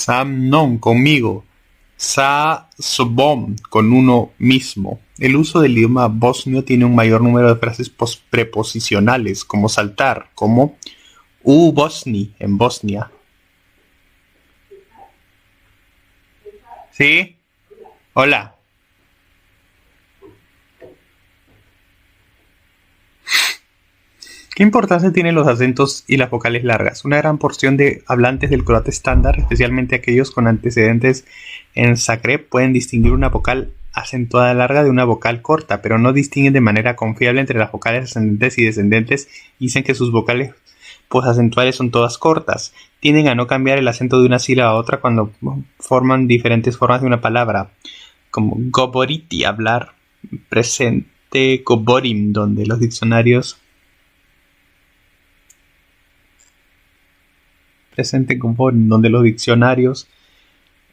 Samnon, conmigo. Sa-sobom, con uno mismo. El uso del idioma bosnio tiene un mayor número de frases preposicionales, como saltar, como u Bosni, en Bosnia. ¿Sí? Hola. ¿Qué importancia tienen los acentos y las vocales largas? Una gran porción de hablantes del croata estándar, especialmente aquellos con antecedentes en Zagreb, pueden distinguir una vocal acentuada larga de una vocal corta, pero no distinguen de manera confiable entre las vocales ascendentes y descendentes y dicen que sus vocales posacentuales son todas cortas. Tienden a no cambiar el acento de una sílaba a otra cuando forman diferentes formas de una palabra, como govoriti, hablar, presente govorim, donde los diccionarios presente govorim, donde los diccionarios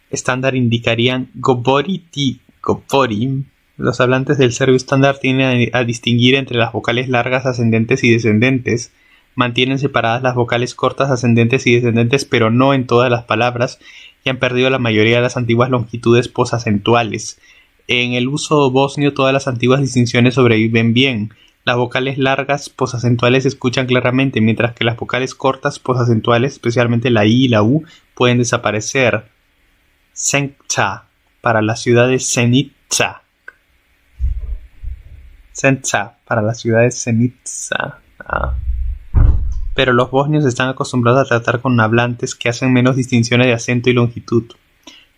estándar indicarían govoriti, govorim. Los hablantes del serbio estándar tienden a distinguir entre las vocales largas ascendentes y descendentes. Mantienen separadas las vocales cortas ascendentes y descendentes, pero no en todas las palabras, y han perdido la mayoría de las antiguas longitudes posacentuales. En el uso bosnio todas las antiguas distinciones sobreviven bien. Las vocales largas posacentuales se escuchan claramente, mientras que las vocales cortas posacentuales, especialmente la I y la U, pueden desaparecer. Senca, para la ciudad de Zenica. Senca, para la ciudad de Zenica. Pero los bosnios están acostumbrados a tratar con hablantes que hacen menos distinciones de acento y longitud.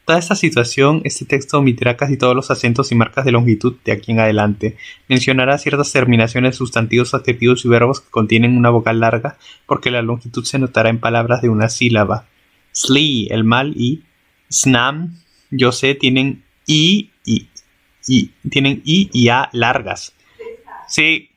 Dada esta situación, este texto omitirá casi todos los acentos y marcas de longitud de aquí en adelante. Mencionará ciertas terminaciones de sustantivos, adjetivos y verbos que contienen una vocal larga, porque la longitud se notará en palabras de una sílaba. Sli, el mal, y Snam, yo sé, tienen tienen I y A largas. Sí.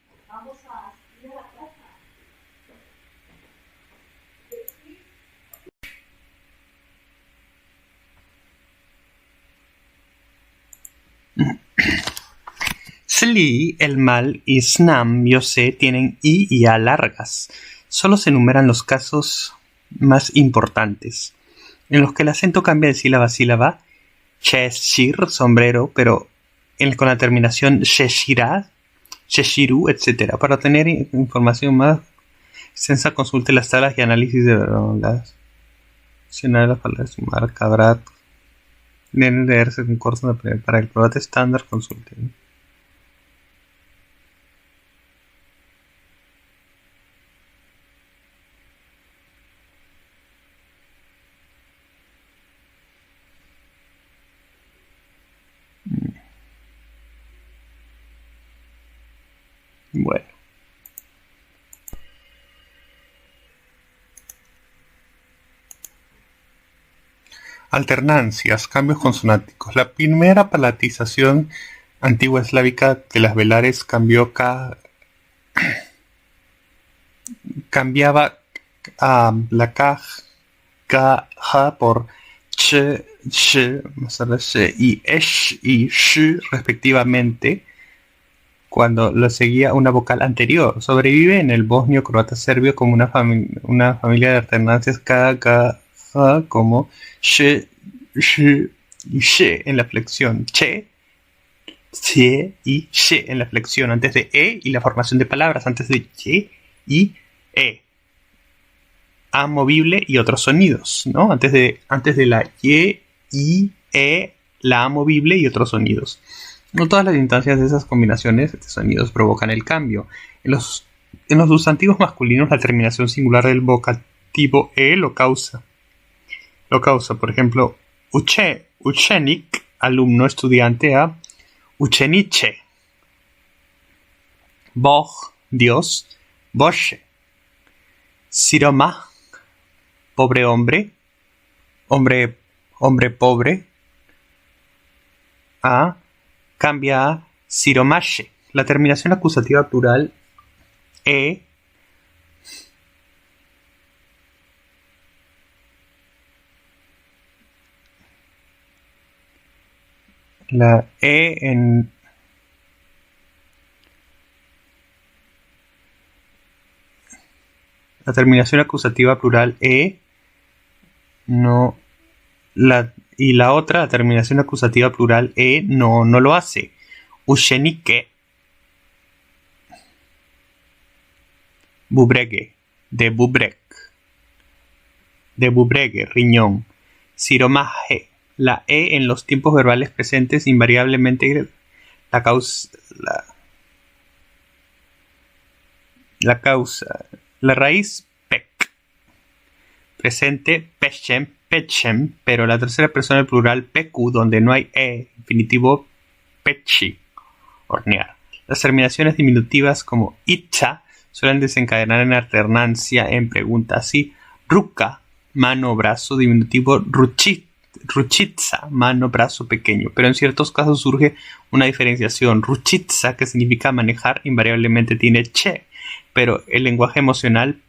Sli, el mal, y Snam, yo sé, tienen I y A largas. Solo se enumeran los casos más importantes, en los que el acento cambia de sílaba a sílaba. Cheshire, sombrero, pero con la terminación Sheshira, Sheshiru, etc. Para tener información más extensa, consulte las tablas y análisis de las palabras marcabrat. Deben leerse un curso para el croata estándar, consulte. Bueno. Alternancias, cambios consonánticos. La primera palatización antigua eslávica de las velares cambiaba a la K por ch, y esh y sh respectivamente, cuando lo seguía una vocal anterior. Sobrevive en el bosnio, croata, serbio como una familia de alternancias K, como sh, sh y she en la flexión, che, che y she en la flexión, antes de e y la formación de palabras, antes de ye y e. A movible y otros sonidos, ¿no? Antes de la ye, i, e, la a movible y otros sonidos. No todas las instancias de esas combinaciones de sonidos provocan el cambio. En los sustantivos masculinos, la terminación singular del vocativo e lo causa. Por ejemplo, uchenik, alumno, estudiante, a ucheniche. Bog, Dios, Bosche. Siroma, pobre hombre pobre, cambia a siromashe. La terminación acusativa plural e la e en la terminación acusativa plural e no Y la otra, la terminación acusativa plural e, no lo hace. Ushenike. Bubrege. De bubrek. De bubrege, riñón. Siromaje. La e en los tiempos verbales presentes invariablemente la causa. La causa. La raíz pek. Presente pechem, pechem, pero la tercera persona del plural pecu, donde no hay e, infinitivo pechi, hornear. Las terminaciones diminutivas como itcha suelen desencadenar en alternancia en preguntas así: ruka, mano o brazo, diminutivo ruchitza, mano, brazo pequeño, pero en ciertos casos surge una diferenciación. Ruchitza, que significa manejar, invariablemente tiene che, pero el lenguaje emocional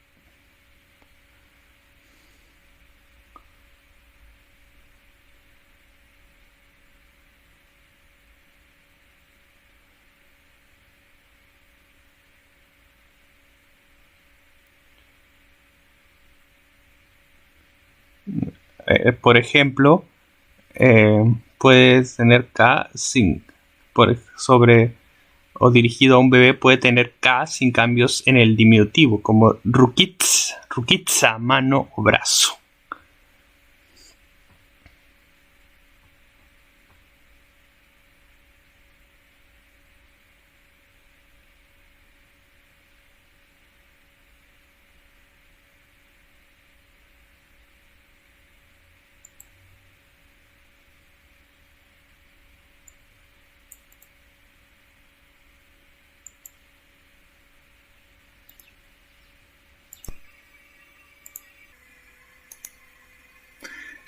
por ejemplo, puedes tener K sin sobre o dirigido a un bebé, puede tener K sin cambios en el diminutivo, como rukitza, mano o brazo.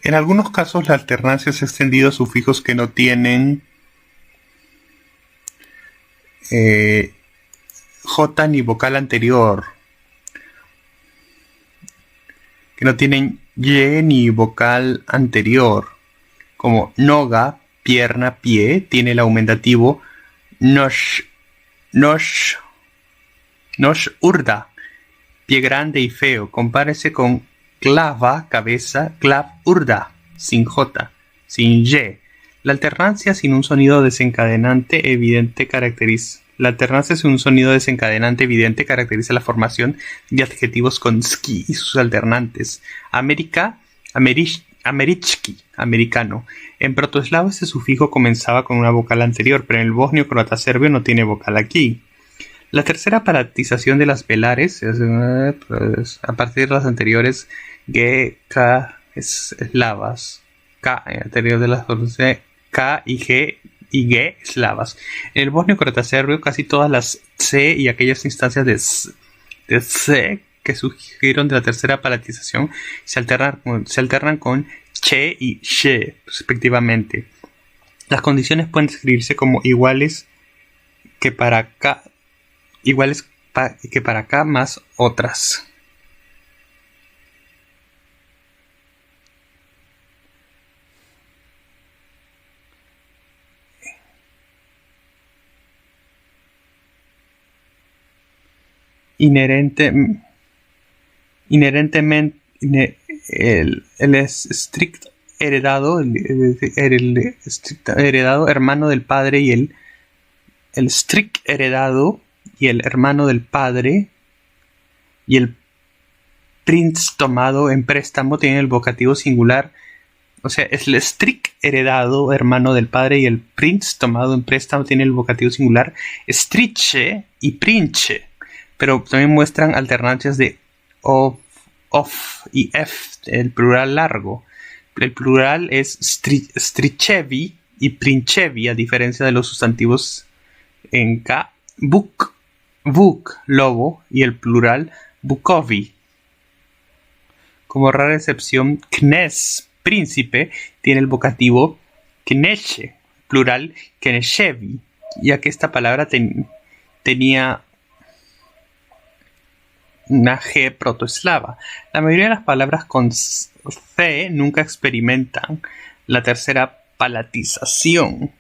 En algunos casos, la alternancia se ha extendido a sufijos que no tienen J ni vocal anterior, que no tienen Y ni vocal anterior, como noga, pierna, pie, tiene el aumentativo nosh urda, pie grande y feo. Compárese con clava, cabeza, clav urda, sin J, sin Y. La alternancia sin un sonido desencadenante evidente caracteriza. La alternancia sin un sonido desencadenante evidente caracteriza la formación de adjetivos con ski y sus alternantes. Americhki, americano. En protoeslavo este sufijo comenzaba con una vocal anterior, pero en el bosnio croata serbio no tiene vocal aquí. La tercera paratización de las velares es, a partir de las anteriores G, K, eslavas. K, anterior de las K y G eslavas. En el bosnio croata serbio casi todas las C y aquellas instancias de C que surgieron de la tercera paratización se alternan con che y she respectivamente. Las condiciones pueden describirse como iguales que para acá más otras. Inherentemente el estricto heredado, el estricto heredado hermano del padre y el strict heredado y el hermano del padre y el prince tomado en préstamo tienen el vocativo singular. O sea, es el strict heredado hermano del padre y el prince tomado en préstamo tiene el vocativo singular striche y prinche, pero también muestran alternancias de of y f, el plural largo. El plural es strichevi y princhevi, a diferencia de los sustantivos en K, buk, lobo, y el plural bukovi. Como rara excepción, knes, príncipe, tiene el vocativo kneshe, plural kneshevi, ya que esta palabra tenía una G protoeslava. La mayoría de las palabras con C nunca experimentan la tercera palatización.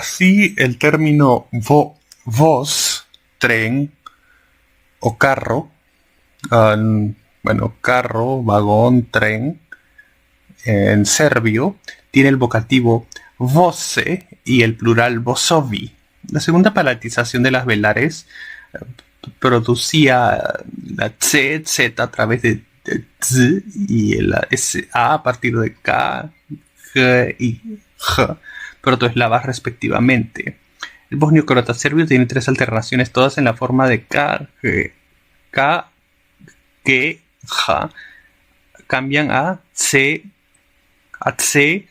Así, el término voz, tren o carro, carro, vagón, tren, en serbio, tiene el vocativo voce y el plural vosovi. La segunda palatización de las velares producía la z a través de z y la sa a partir de k, g y j, protoeslavas respectivamente. El bosnio croata serbio tiene tres alternaciones, todas en la forma de k, g, k, g, j, cambian a c, c,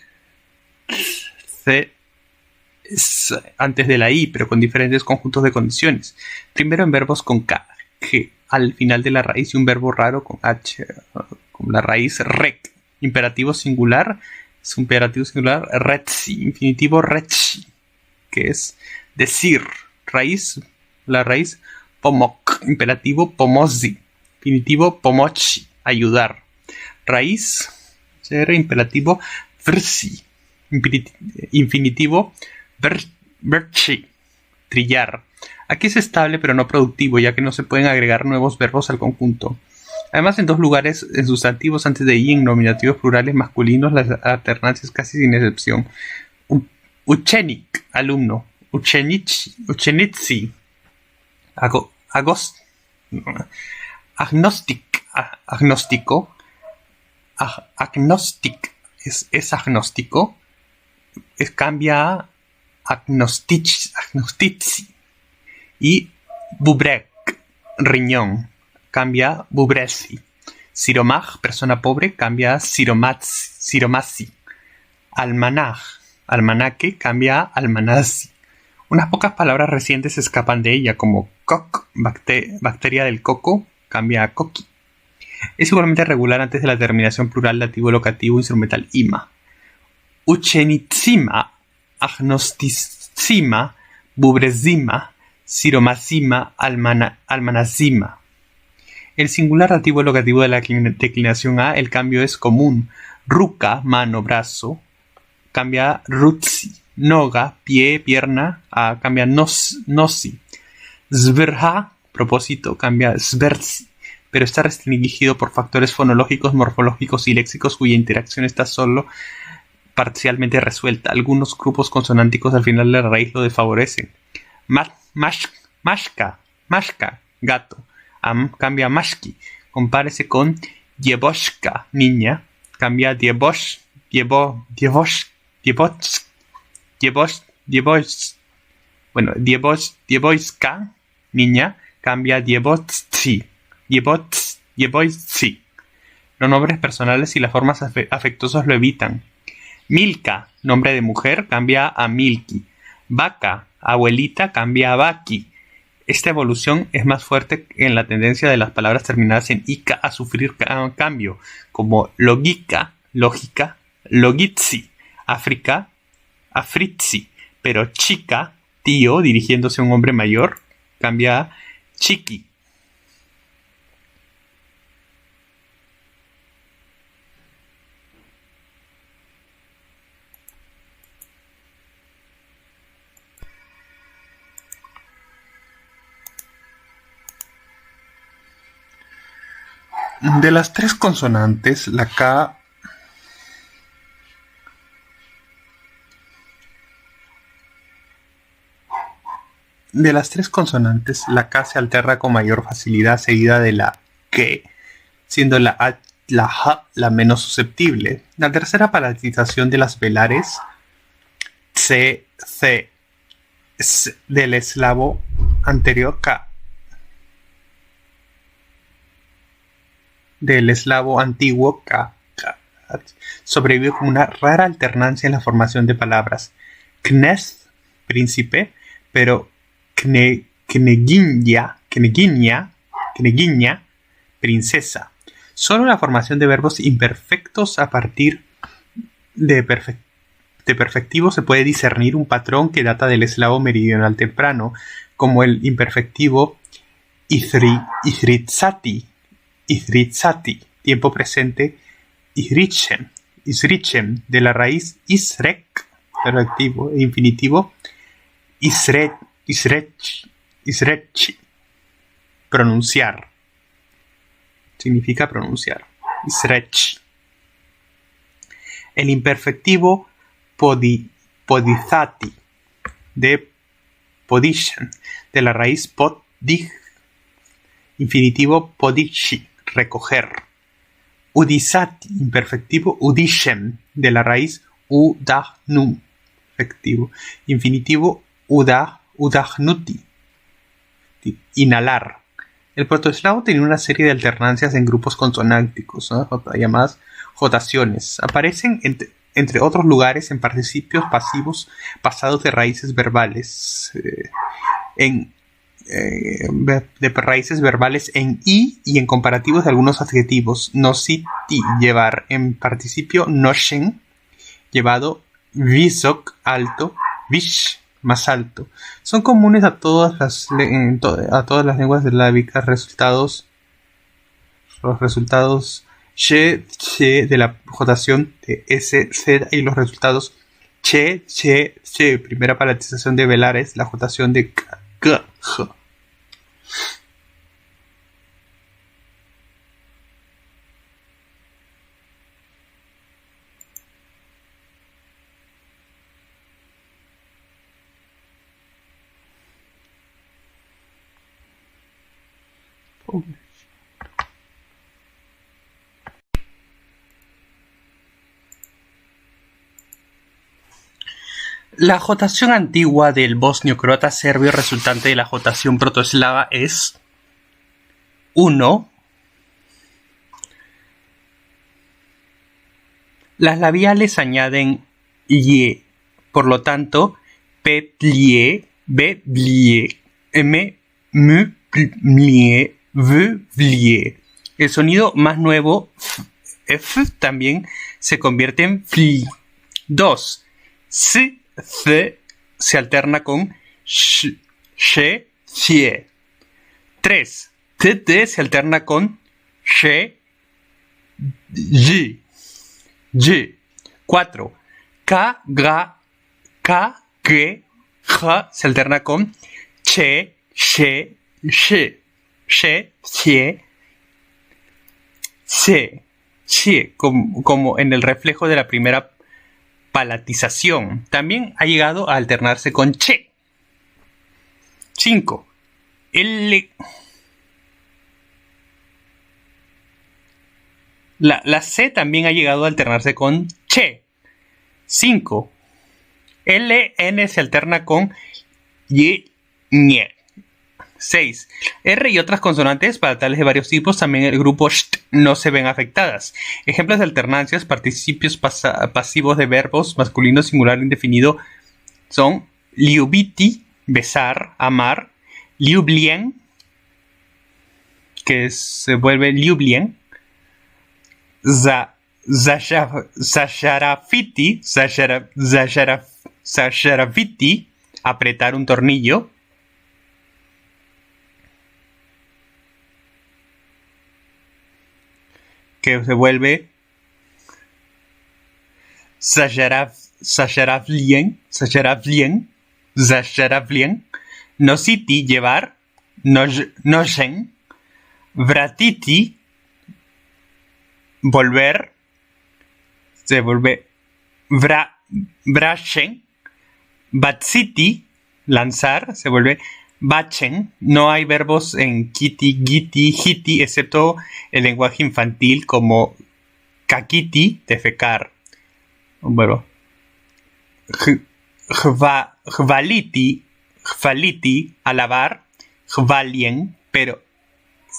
antes de la i, pero con diferentes conjuntos de condiciones. Primero en verbos con k, g al final de la raíz, y un verbo raro con h, con la raíz rec. Imperativo singular, es un imperativo singular, retsi. Infinitivo retsi, que es decir. La raíz pomok. Imperativo pomozi. Infinitivo pomochi, ayudar. Raíz, imperativo vrsi. Infinitivo verchi, trillar. Aquí es estable pero no productivo, ya que no se pueden agregar nuevos verbos al conjunto. Además, en dos lugares, en sustantivos antes de i, en nominativos plurales masculinos, la alternancia es casi sin excepción. Uchenik, alumno. Uchenitsi, agnóstico. Agnostic es agnóstico. Cambia a agnostici. Y bubrek, riñón, cambia a bubresi. Siromaj, persona pobre, cambia a siromasi. Almanaque, cambia a almanasi. Unas pocas palabras recientes se escapan de ella, como coc, bacteria del coco, cambia a coqui. Es igualmente regular antes de la terminación plural dativo locativo instrumental ima. Uchenitsima, agnosticima, bubrezima, siromacima, almanacima. El singular dativo locativo de la declinación a, el cambio es común. Ruca, mano, brazo, cambia a rutsi. Noga, pie, pierna, cambia a nosi. Zverha, propósito, cambia a sversi, pero está restringido por factores fonológicos, morfológicos y léxicos cuya interacción está solo parcialmente resuelta. Algunos grupos consonánticos al final de la raíz lo desfavorecen. Mashka, gato. Cambia a mashki. Compárese con dieboshka, niña. Cambia a dieboshka, niña. Cambia a diebotzi. Los nombres personales y las formas afectuosas lo evitan. Milka, nombre de mujer, cambia a Milki. Vaca, abuelita, cambia a Vaki. Esta evolución es más fuerte en la tendencia de las palabras terminadas en ika a sufrir cambio, como logika, lógica, logitsi, África, afritsi, pero chica, tío, dirigiéndose a un hombre mayor, cambia a chiqui. De las tres consonantes, la K se altera con mayor facilidad seguida de la K, siendo la J la menos susceptible. La tercera palatización de las velares, C, del eslavo anterior K, del eslavo antiguo K, sobrevive con una rara alternancia en la formación de palabras. Knez, príncipe, pero kneginja, princesa. Solo la formación de verbos imperfectos a partir de perfectivo se puede discernir un patrón que data del eslavo meridional temprano, como el imperfectivo izritsati, tiempo presente, izrichem, de la raíz isrek, perfectivo, e infinitivo, Isrechi. Pronunciar. Significa pronunciar. Isrechi. El imperfectivo podizati de podishan, de la raíz podig. Infinitivo podishi, recoger. Udisati, imperfectivo udishem, de la raíz udahnu, efectivo. Infinitivo udahnuti, inhalar. El protoeslavo tenía una serie de alternancias en grupos consonánticos, ¿no? Llamadas jotaciones. Aparecen entre otros lugares en participios pasivos pasados de raíces verbales. De raíces verbales en i y en comparativos de algunos adjetivos. Nositi, llevar, en participio noshen, llevado, visok, alto, vish, más alto. Son comunes a todas las lenguas eslavicas. Los resultados she, che de la jotación de s, z, y los resultados che, che, che, primera palatización de velar es la jotación de k, g, j. La jotación antigua del bosnio-croata serbio resultante de la jotación protoeslava es 1. Las labiales añaden ye, por lo tanto, petlie, beblie, mlie, vlie. El sonido más nuevo, f, también se convierte en fli. 2. C, se alterna con sh, she, xie. 3. T se alterna con she, yi, yi. 4. K, ga, ka, ge, ja se alterna con che, she, she, she, xie, se, xie, como en el reflejo de la primera palatización. También ha llegado a alternarse con che. 5. La C también ha llegado a alternarse con che. 5. LN se alterna con y, ñe. 6. R y otras consonantes palatales de varios tipos, también el grupo sht, no se ven afectadas. Ejemplos de alternancias, participios pasivos de verbos masculino singular indefinido son liubiti, besar, amar, liublien, que se vuelve liublien, zasharaviti, apretar un tornillo, que se vuelve zasharavlien, nositi, llevar, noshen, vratiti, volver, se vuelve brashen, batsiti, lanzar, se vuelve bachen. No hay verbos en kiti, giti, hiti, excepto el lenguaje infantil como kakiti, defecar. Bueno, jvaliti, alabar, jvalien, pero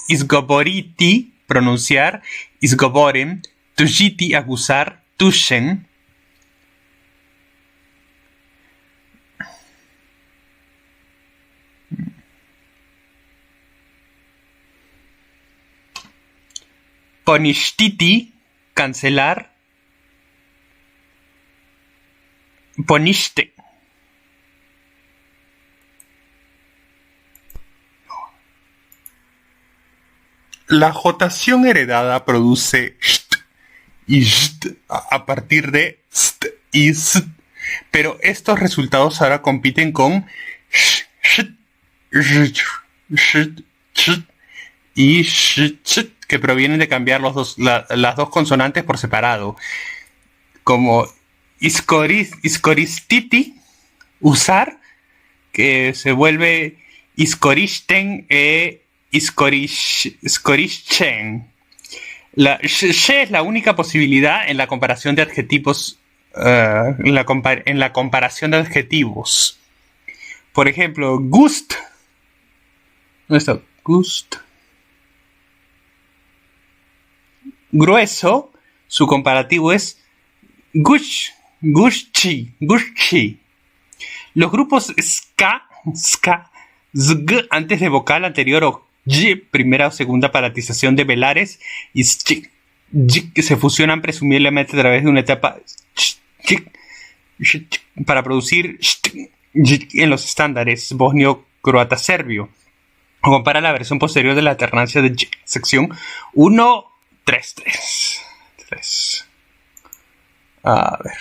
isgoboriti, pronunciar, isgoborem, tushiti, acusar, tushen. Ponishtiti, cancelar. Poniste. La jotación heredada produce sht y sht a partir de st y st, pero estos resultados ahora compiten con y que provienen de cambiar las dos consonantes por separado, como iskoristiti, usar, que se vuelve iskoristen iskorischen. La es la única posibilidad en la comparación de adjetivos, en la comparación de adjetivos. Por ejemplo, gust. ¿Dónde está? Gust. Grueso, su comparativo es gush, gushchi. Los grupos ska, zg antes de vocal anterior o y, primera o segunda palatización de velares, y que se fusionan presumiblemente a través de una etapa para producir en los estándares bosnio-croata-serbio. Compara la versión posterior de la alternancia de sección 1-3-3. A ver.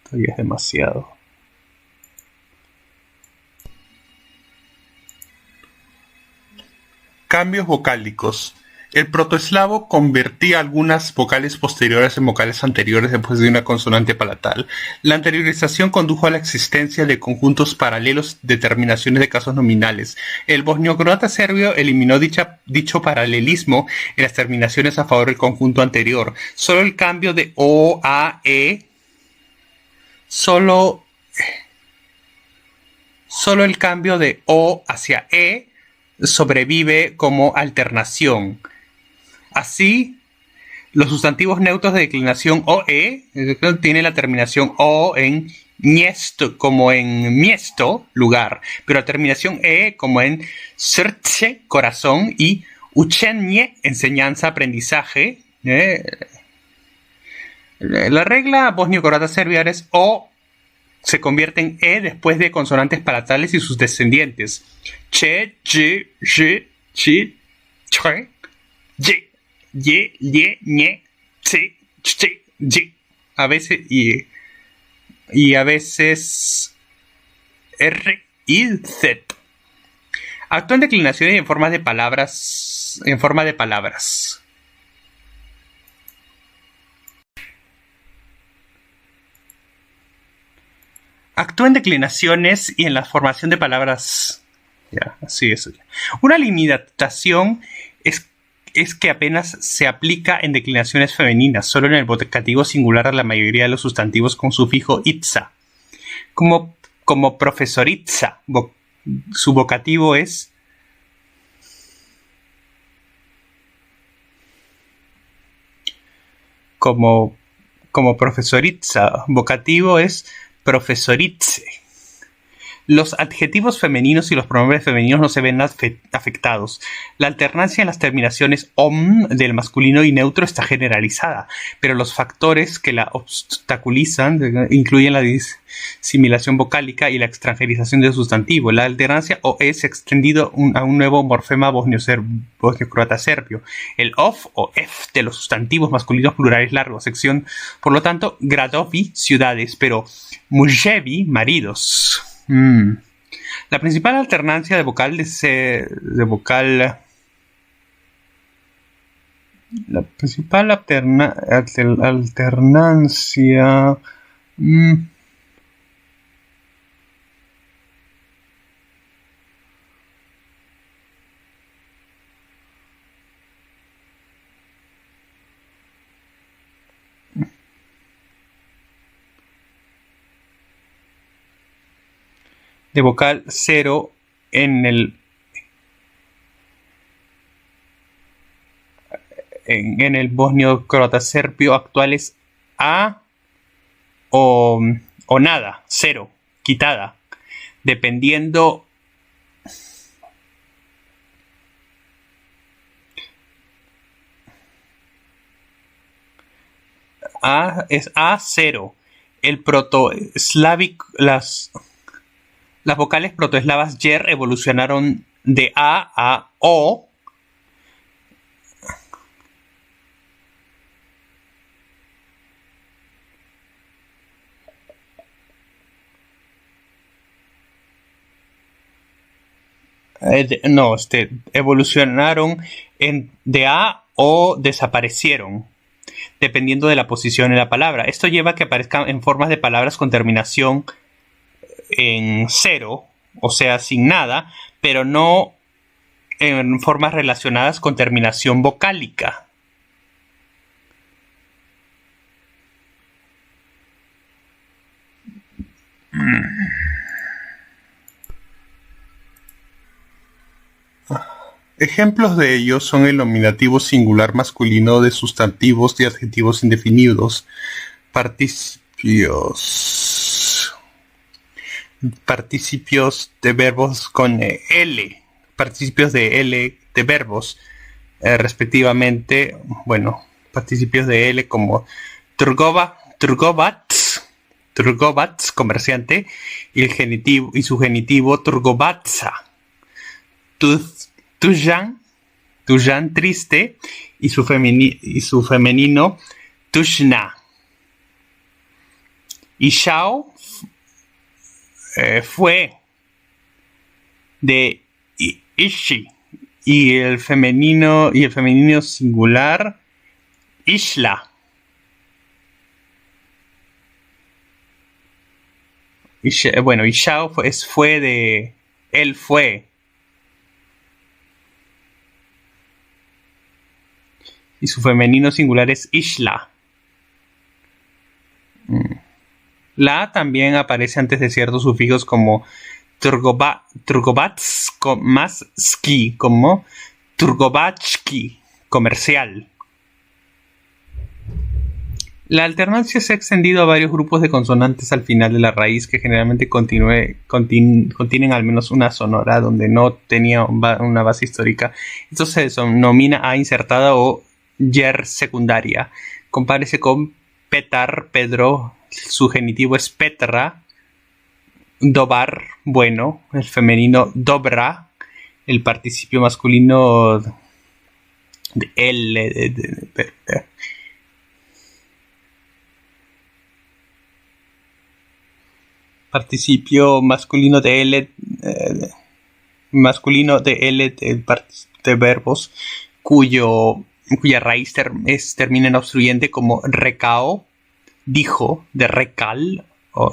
Esto ya es demasiado. Cambios vocálicos. El protoeslavo convertía algunas vocales posteriores en vocales anteriores después de una consonante palatal. La anteriorización condujo a la existencia de conjuntos paralelos de terminaciones de casos nominales. El bosnio-croata serbio eliminó dicho paralelismo en las terminaciones a favor del conjunto anterior. Solo el cambio de O a E. Solo el cambio de O hacia E sobrevive como alternación. Así, los sustantivos neutros de declinación OE tienen la terminación O en miesto, como en miesto, lugar, pero la terminación E como en srce, corazón, y uchenje, enseñanza, aprendizaje. La regla bosnio-croata-serbia es O se convierte en E después de consonantes palatales y sus descendientes. Che, chi, shi, chi, che, ye. Ye, ye, ñe, tse, che, ye. A veces y a veces R y Z. Actúa en declinaciones y en forma de palabras. Actúa en declinaciones y en la formación de palabras. Ya, así es. Una limitación es que apenas se aplica en declinaciones femeninas, solo en el vocativo singular a la mayoría de los sustantivos con sufijo itza. Como profesoritza, su vocativo es como profesoritza, vocativo es profesoritze. Los adjetivos femeninos y los pronombres femeninos no se ven afectados. La alternancia en las terminaciones om del masculino y neutro está generalizada, pero los factores que la obstaculizan incluyen la disimilación vocálica y la extranjerización del sustantivo. La alternancia OE se ha extendido a un nuevo morfema bosnio-croata-serbio, el OF o EF de los sustantivos masculinos plurales largos, sección, por lo tanto, gradovi, ciudades, pero mujevi, maridos. La principal alternancia de vocal la principal alternancia de vocal 0 en el bosnio-croata-serbio actual es A o nada, 0, quitada, dependiendo A es A0. El protoeslávico, las vocales protoeslavas yer evolucionaron de A a O. No, evolucionaron de A o desaparecieron, dependiendo de la posición en la palabra. Esto lleva a que aparezcan en formas de palabras con terminación en cero, o sea, sin nada, pero no en formas relacionadas con terminación vocálica. Ejemplos de ellos son el nominativo singular masculino de sustantivos y adjetivos indefinidos, participios de verbos con L, participios de L de verbos, respectivamente, bueno, participios de L como Turgovats, comerciante, y el genitivo y su genitivo Turgovatsa, Tujan, triste, y su femenino Tushna. Y Shao fue de Ishi, y el femenino singular Ishla. Y Shao fue de él fue. Y su femenino singular es Ishla. La A también aparece antes de ciertos sufijos como Turgovats más ski, como Turgovachki, comercial. La alternancia se ha extendido a varios grupos de consonantes al final de la raíz que generalmente contienen al menos una sonora donde no tenía una base histórica. Esto se denomina A insertada o yer secundaria. Compárese con Petar, Pedro, su genitivo es Petra, Dobar, bueno, el femenino Dobra, el participio masculino de L, participio masculino de L, de verbos cuya raíz termina en obstruyente como recao, dijo, de recal, o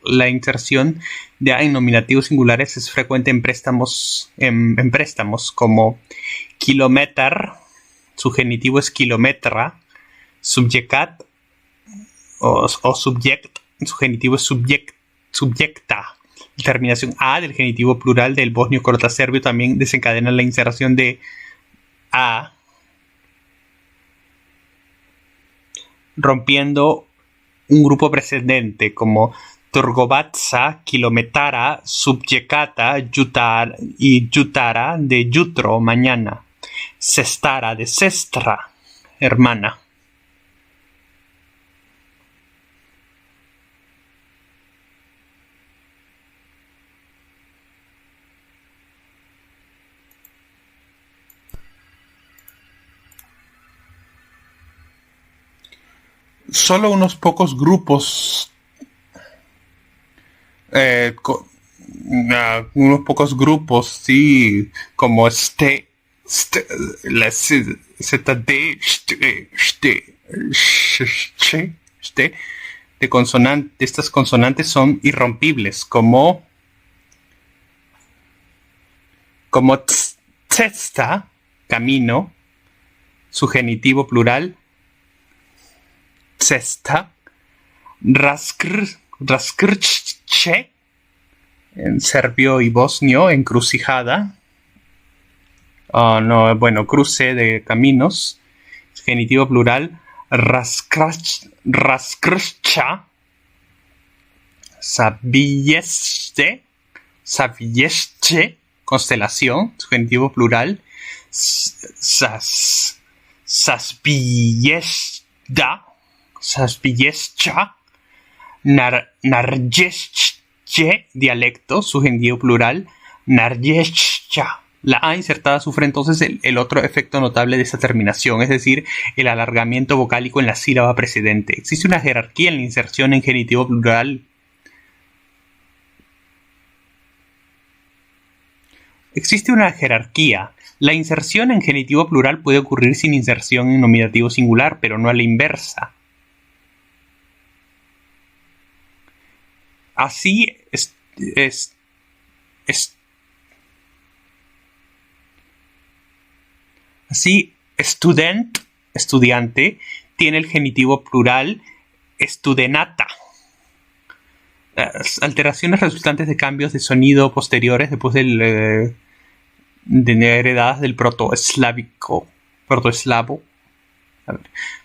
la inserción de A en nominativos singulares es frecuente en préstamos, como kilometer, su genitivo es kilometra, subjecat o subject, su genitivo es subjecta. La terminación A del genitivo plural del bosnio cortaserbio también desencadena la inserción de A, rompiendo un grupo precedente como Turgovatsa, Kilometara, Subjecata, Yutara de Yutro, mañana, Sestara de Sestra, hermana. Solo unos pocos grupos sí, como de consonante, estas consonantes son irrompibles, como tsesta, camino, su genitivo plural cesta, raskrche, en serbio y bosnio, encrucijada, cruce de caminos, genitivo plural, raskrcha, sabieste, constelación, su genitivo plural, Saspillescha, Narjesche, dialecto, su genitivo plural, Narjescha. La A insertada sufre entonces el otro efecto notable de esta terminación, es decir, el alargamiento vocálico en la sílaba precedente. Existe una jerarquía en la inserción en genitivo plural. existe una jerarquía. La inserción en genitivo plural puede ocurrir sin inserción en nominativo singular, pero no a la inversa. Así Así, estudiante, tiene el genitivo plural estudenata. Las alteraciones resultantes de cambios de sonido posteriores después de heredadas del protoeslavo.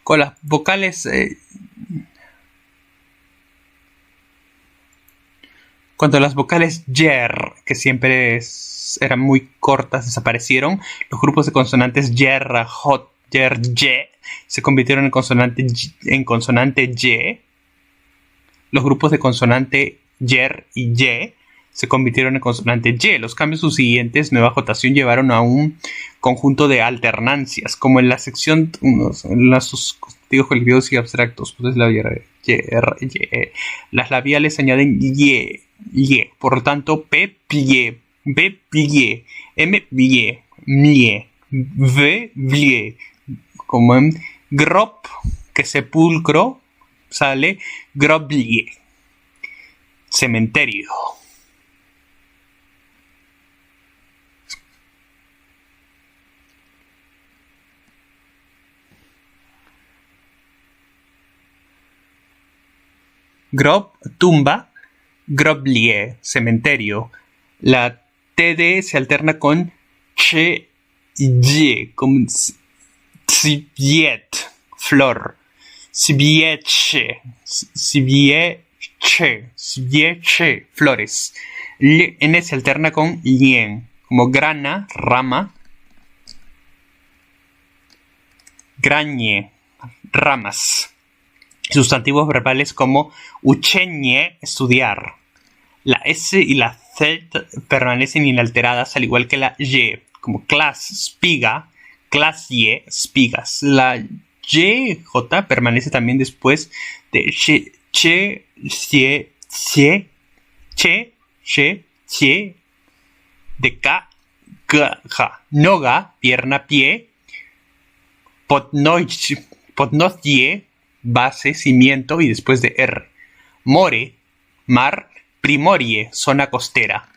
Con las vocales cuando las vocales yer, que siempre eran muy cortas, desaparecieron, los grupos de consonantes yer, hot, yer, ye se convirtieron en consonante ye. Los grupos de consonante yer y ye se convirtieron en consonante ye. Los cambios subsiguientes, nueva jotación, llevaron a un conjunto de alternancias, como en la sección, en los sustantivos colectivos y abstractos. Pues las labiales añaden ye. Por lo tanto, p, plie, b, plie, m, plie, mie, v, vlie. Como en grop, que sepulcro, sale groblie, cementerio. Grob, tumba. Groblie, cementerio. La TD se alterna con che y ye, como sibiet, flor. Sibieche, flores. N se alterna con lien, como grana, rama. Grañe, ramas. Sustantivos verbales como ucheñe, estudiar. La S y la Z permanecen inalteradas, al igual que la Y, como clase, espiga, clasie, espigas. La YJ permanece también después de che, cie, che, de ka, ja. Noga, pierna, pie. Podnoye, base, cimiento, y después de R. More, mar. Primorie, zona costera.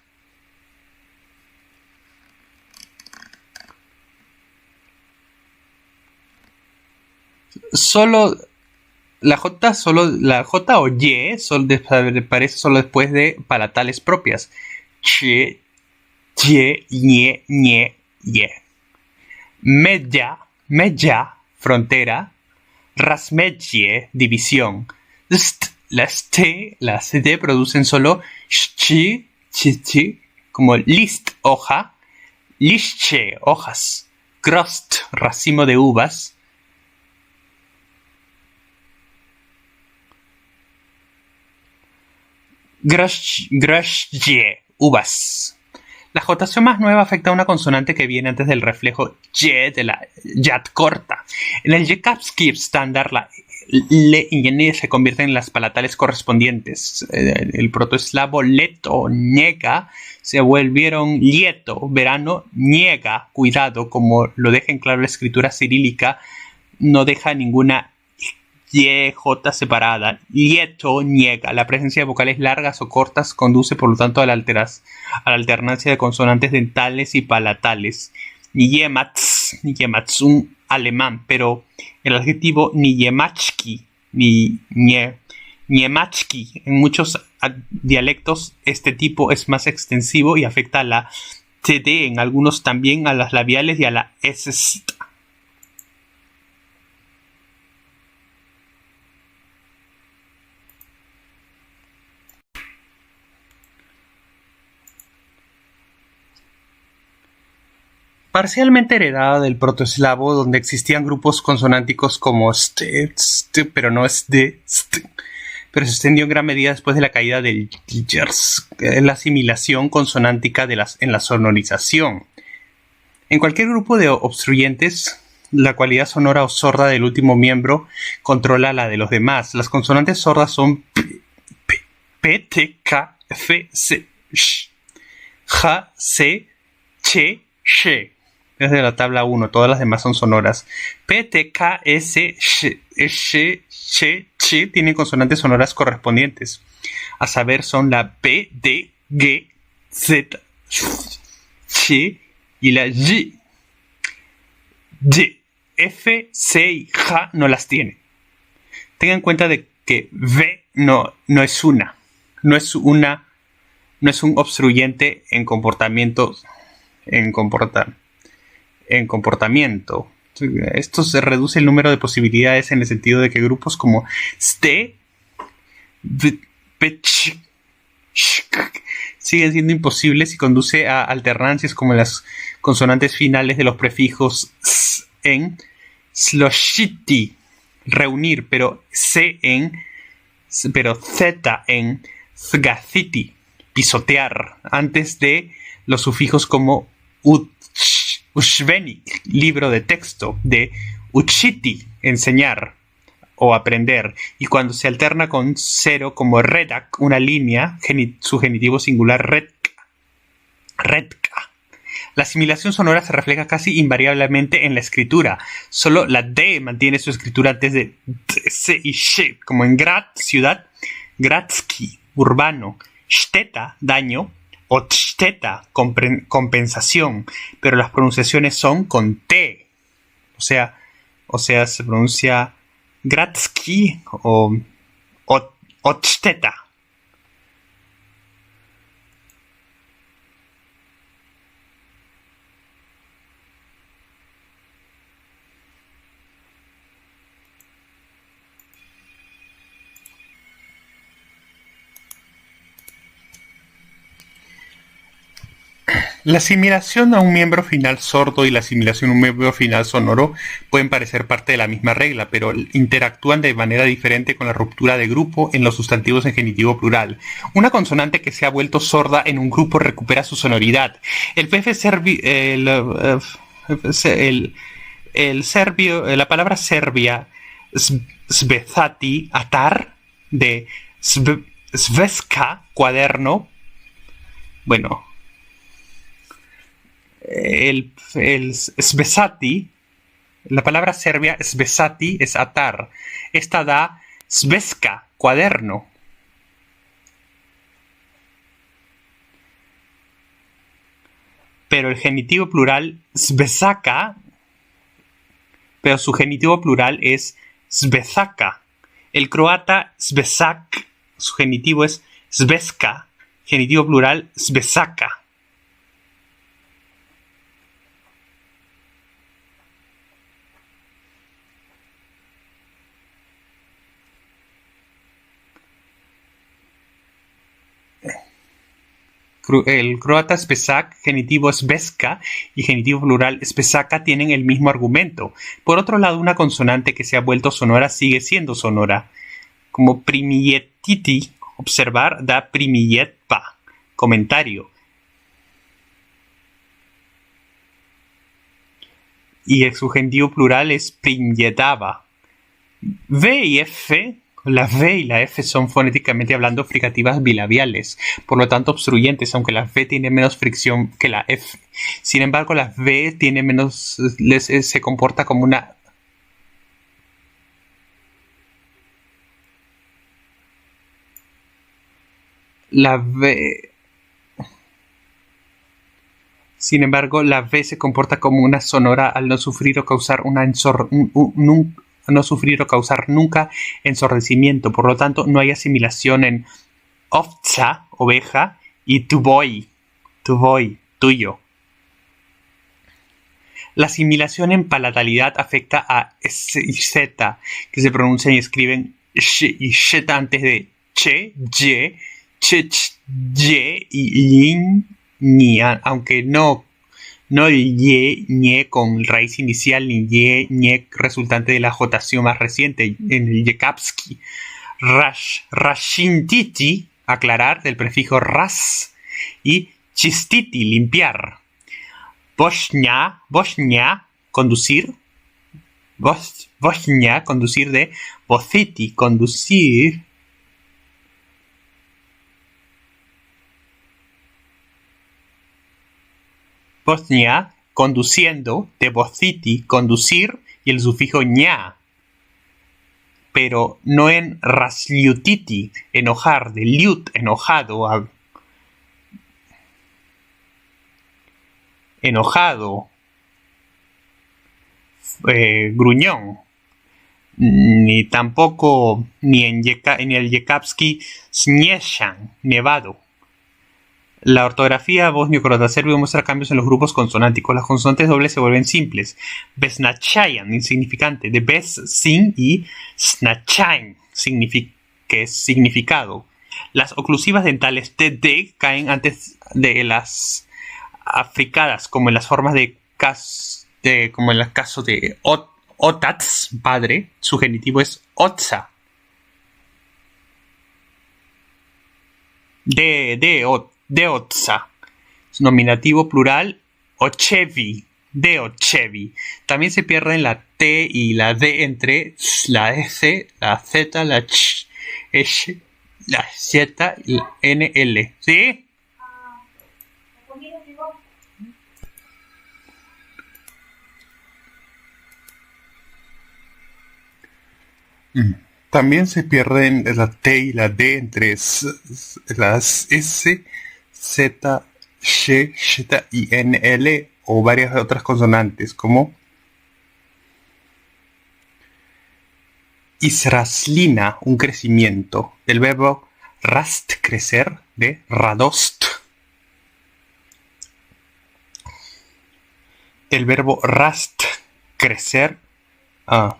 La J o Y aparece solo después de palatales propias. Che, ye, ñe, ñe, ye. Mella, frontera. Rasmetje, división. Las T, las D producen solo chi, como list, hoja. Lische, hojas. Grost, racimo de uvas. Groschje, uvas. La jotación más nueva afecta a una consonante que viene antes del reflejo Y de la yat corta. En el Yekapsky estándar, la L y N se convierten en las palatales correspondientes. El protoeslavo let o niega se volvieron lieto, verano, niega, cuidado, como lo deja en claro la escritura cirílica, no deja ninguna J separada. Lieto, niega. La presencia de vocales largas o cortas conduce, por lo tanto, a la alternancia de consonantes dentales y palatales. Niemats, un alemán, pero el adjetivo niemachki, niemachki, en muchos dialectos este tipo es más extensivo y afecta a la TD, en algunos también a las labiales y a la S. Parcialmente heredada del protoeslavo, donde existían grupos consonánticos como pero no pero se extendió en gran medida después de la caída del yers, la asimilación consonántica en la sonorización. En cualquier grupo de obstruyentes, la cualidad sonora o sorda del último miembro controla la de los demás. Las consonantes sordas son P, T, K, F, C, Sh, J, C, che, she. Es de la tabla 1, todas las demás son sonoras. P, T, K, S, sh, she, che, che tienen consonantes sonoras correspondientes. A saber, son la P, D, G, Z, Ch y la Y. Y, F, C y J no las tiene. Tengan en cuenta de que V no es una. No es un obstruyente en comportamiento. Esto se reduce el número de posibilidades en el sentido de que grupos como ste, siguen siendo imposibles y conduce a alternancias como las consonantes finales de los prefijos s en sloshiti, reunir, pero z en thgaciti, pisotear, antes de los sufijos como ushvenik, libro de texto, de uchiti, enseñar o aprender, y cuando se alterna con cero como redak, una línea, su genitivo singular redka. La asimilación sonora se refleja casi invariablemente en la escritura. Solo la D mantiene su escritura antes de S y Sh, como en grad, ciudad, gradski, urbano, shteta, daño, o shteta, compensación, pero las pronunciaciones son con T. O sea, se pronuncia Gradsky o Otsteta. La asimilación a un miembro final sordo y la asimilación a un miembro final sonoro pueden parecer parte de la misma regla, pero interactúan de manera diferente con la ruptura de grupo en los sustantivos en genitivo plural. Una consonante que se ha vuelto sorda en un grupo recupera su sonoridad. La palabra serbia svezati, atar, de sveska, cuaderno, bueno, el svezati, la palabra serbia svezati es atar. Esta da sveska, cuaderno. Pero el genitivo plural svezaka, pero su genitivo plural es svezaka. El croata svezak, su genitivo es svezka, genitivo plural svezaka. El croata spesak, genitivo sveska y genitivo plural spesaka tienen el mismo argumento. Por otro lado, una consonante que se ha vuelto sonora sigue siendo sonora. Como primijetiti, observar, da primijetpa, comentario. Y el subjuntivo plural es primjetava. V y F. La V y la F son fonéticamente hablando fricativas bilabiales, por lo tanto obstruyentes, aunque la V tiene menos fricción que la F. Sin embargo, la V tiene menos, se comporta como una... La V... Sin embargo, la V se comporta como una sonora al no sufrir o causar no sufrir o causar nunca ensordecimiento. Por lo tanto, no hay asimilación en ovca, oveja, y tvoj, tuyo. La asimilación en palatalidad afecta a S y Z, que se pronuncian y escriben sh y shet antes de che, ye, che, ye y yin, ni, aunque no ye, ñe con raíz inicial, ni ye, ñe resultante de la jotación más reciente, en el Yekapsky. Rashintiti, aclarar, del prefijo ras, y chistiti, limpiar. Bosnia, conducir. Bosnia, conducir, de vociti, conducir. Bosnia, conduciendo, de bociti, conducir, y el sufijo ña. Pero no en rasliutiti, enojar, de liut, enojado, enojado, gruñón, ni tampoco ni en el Yekapski Snieshan, nevado. La ortografía bosnio-croata serbio muestra cambios en los grupos consonánticos. Las consonantes dobles se vuelven simples. Besnachayan, insignificante, de bes, sin, y snachain, que es significado. Las oclusivas dentales TD caen antes de las africadas, como en las formas como en el caso de otats, padre, su genitivo es otsa. De otsa. Nominativo plural, ochevi, de ochevi. También se pierden la T y la D entre la S, la Z, la Ch, H, la Z y la NL. ¿Sí? También se pierden la T y la D entre las S, Z, Sh, Z y NL o varias otras consonantes como israslina, un crecimiento, del verbo rast, crecer, de radost. El verbo rast, crecer,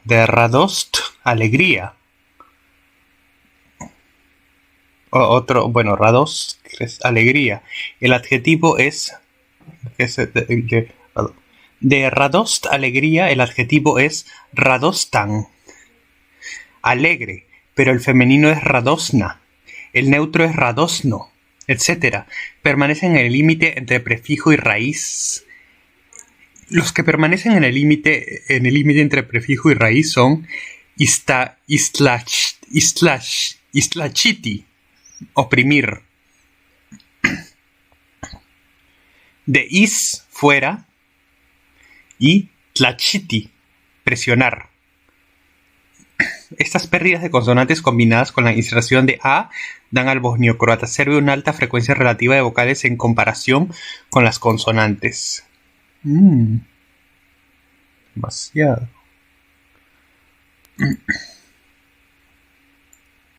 de radost, alegría. Radost, alegría. El adjetivo es de radost, alegría, el adjetivo es radostan, alegre, pero el femenino es radosna, el neutro es radosno, etc. Permanecen en el límite entre prefijo y raíz. Los que permanecen en el límite entre prefijo y raíz son islachiti, oprimir, de is, fuera, y tlachiti, presionar. Estas pérdidas de consonantes combinadas con la inserción de A dan al bosnio-croata serbio una alta frecuencia relativa de vocales en comparación con las consonantes. Demasiado.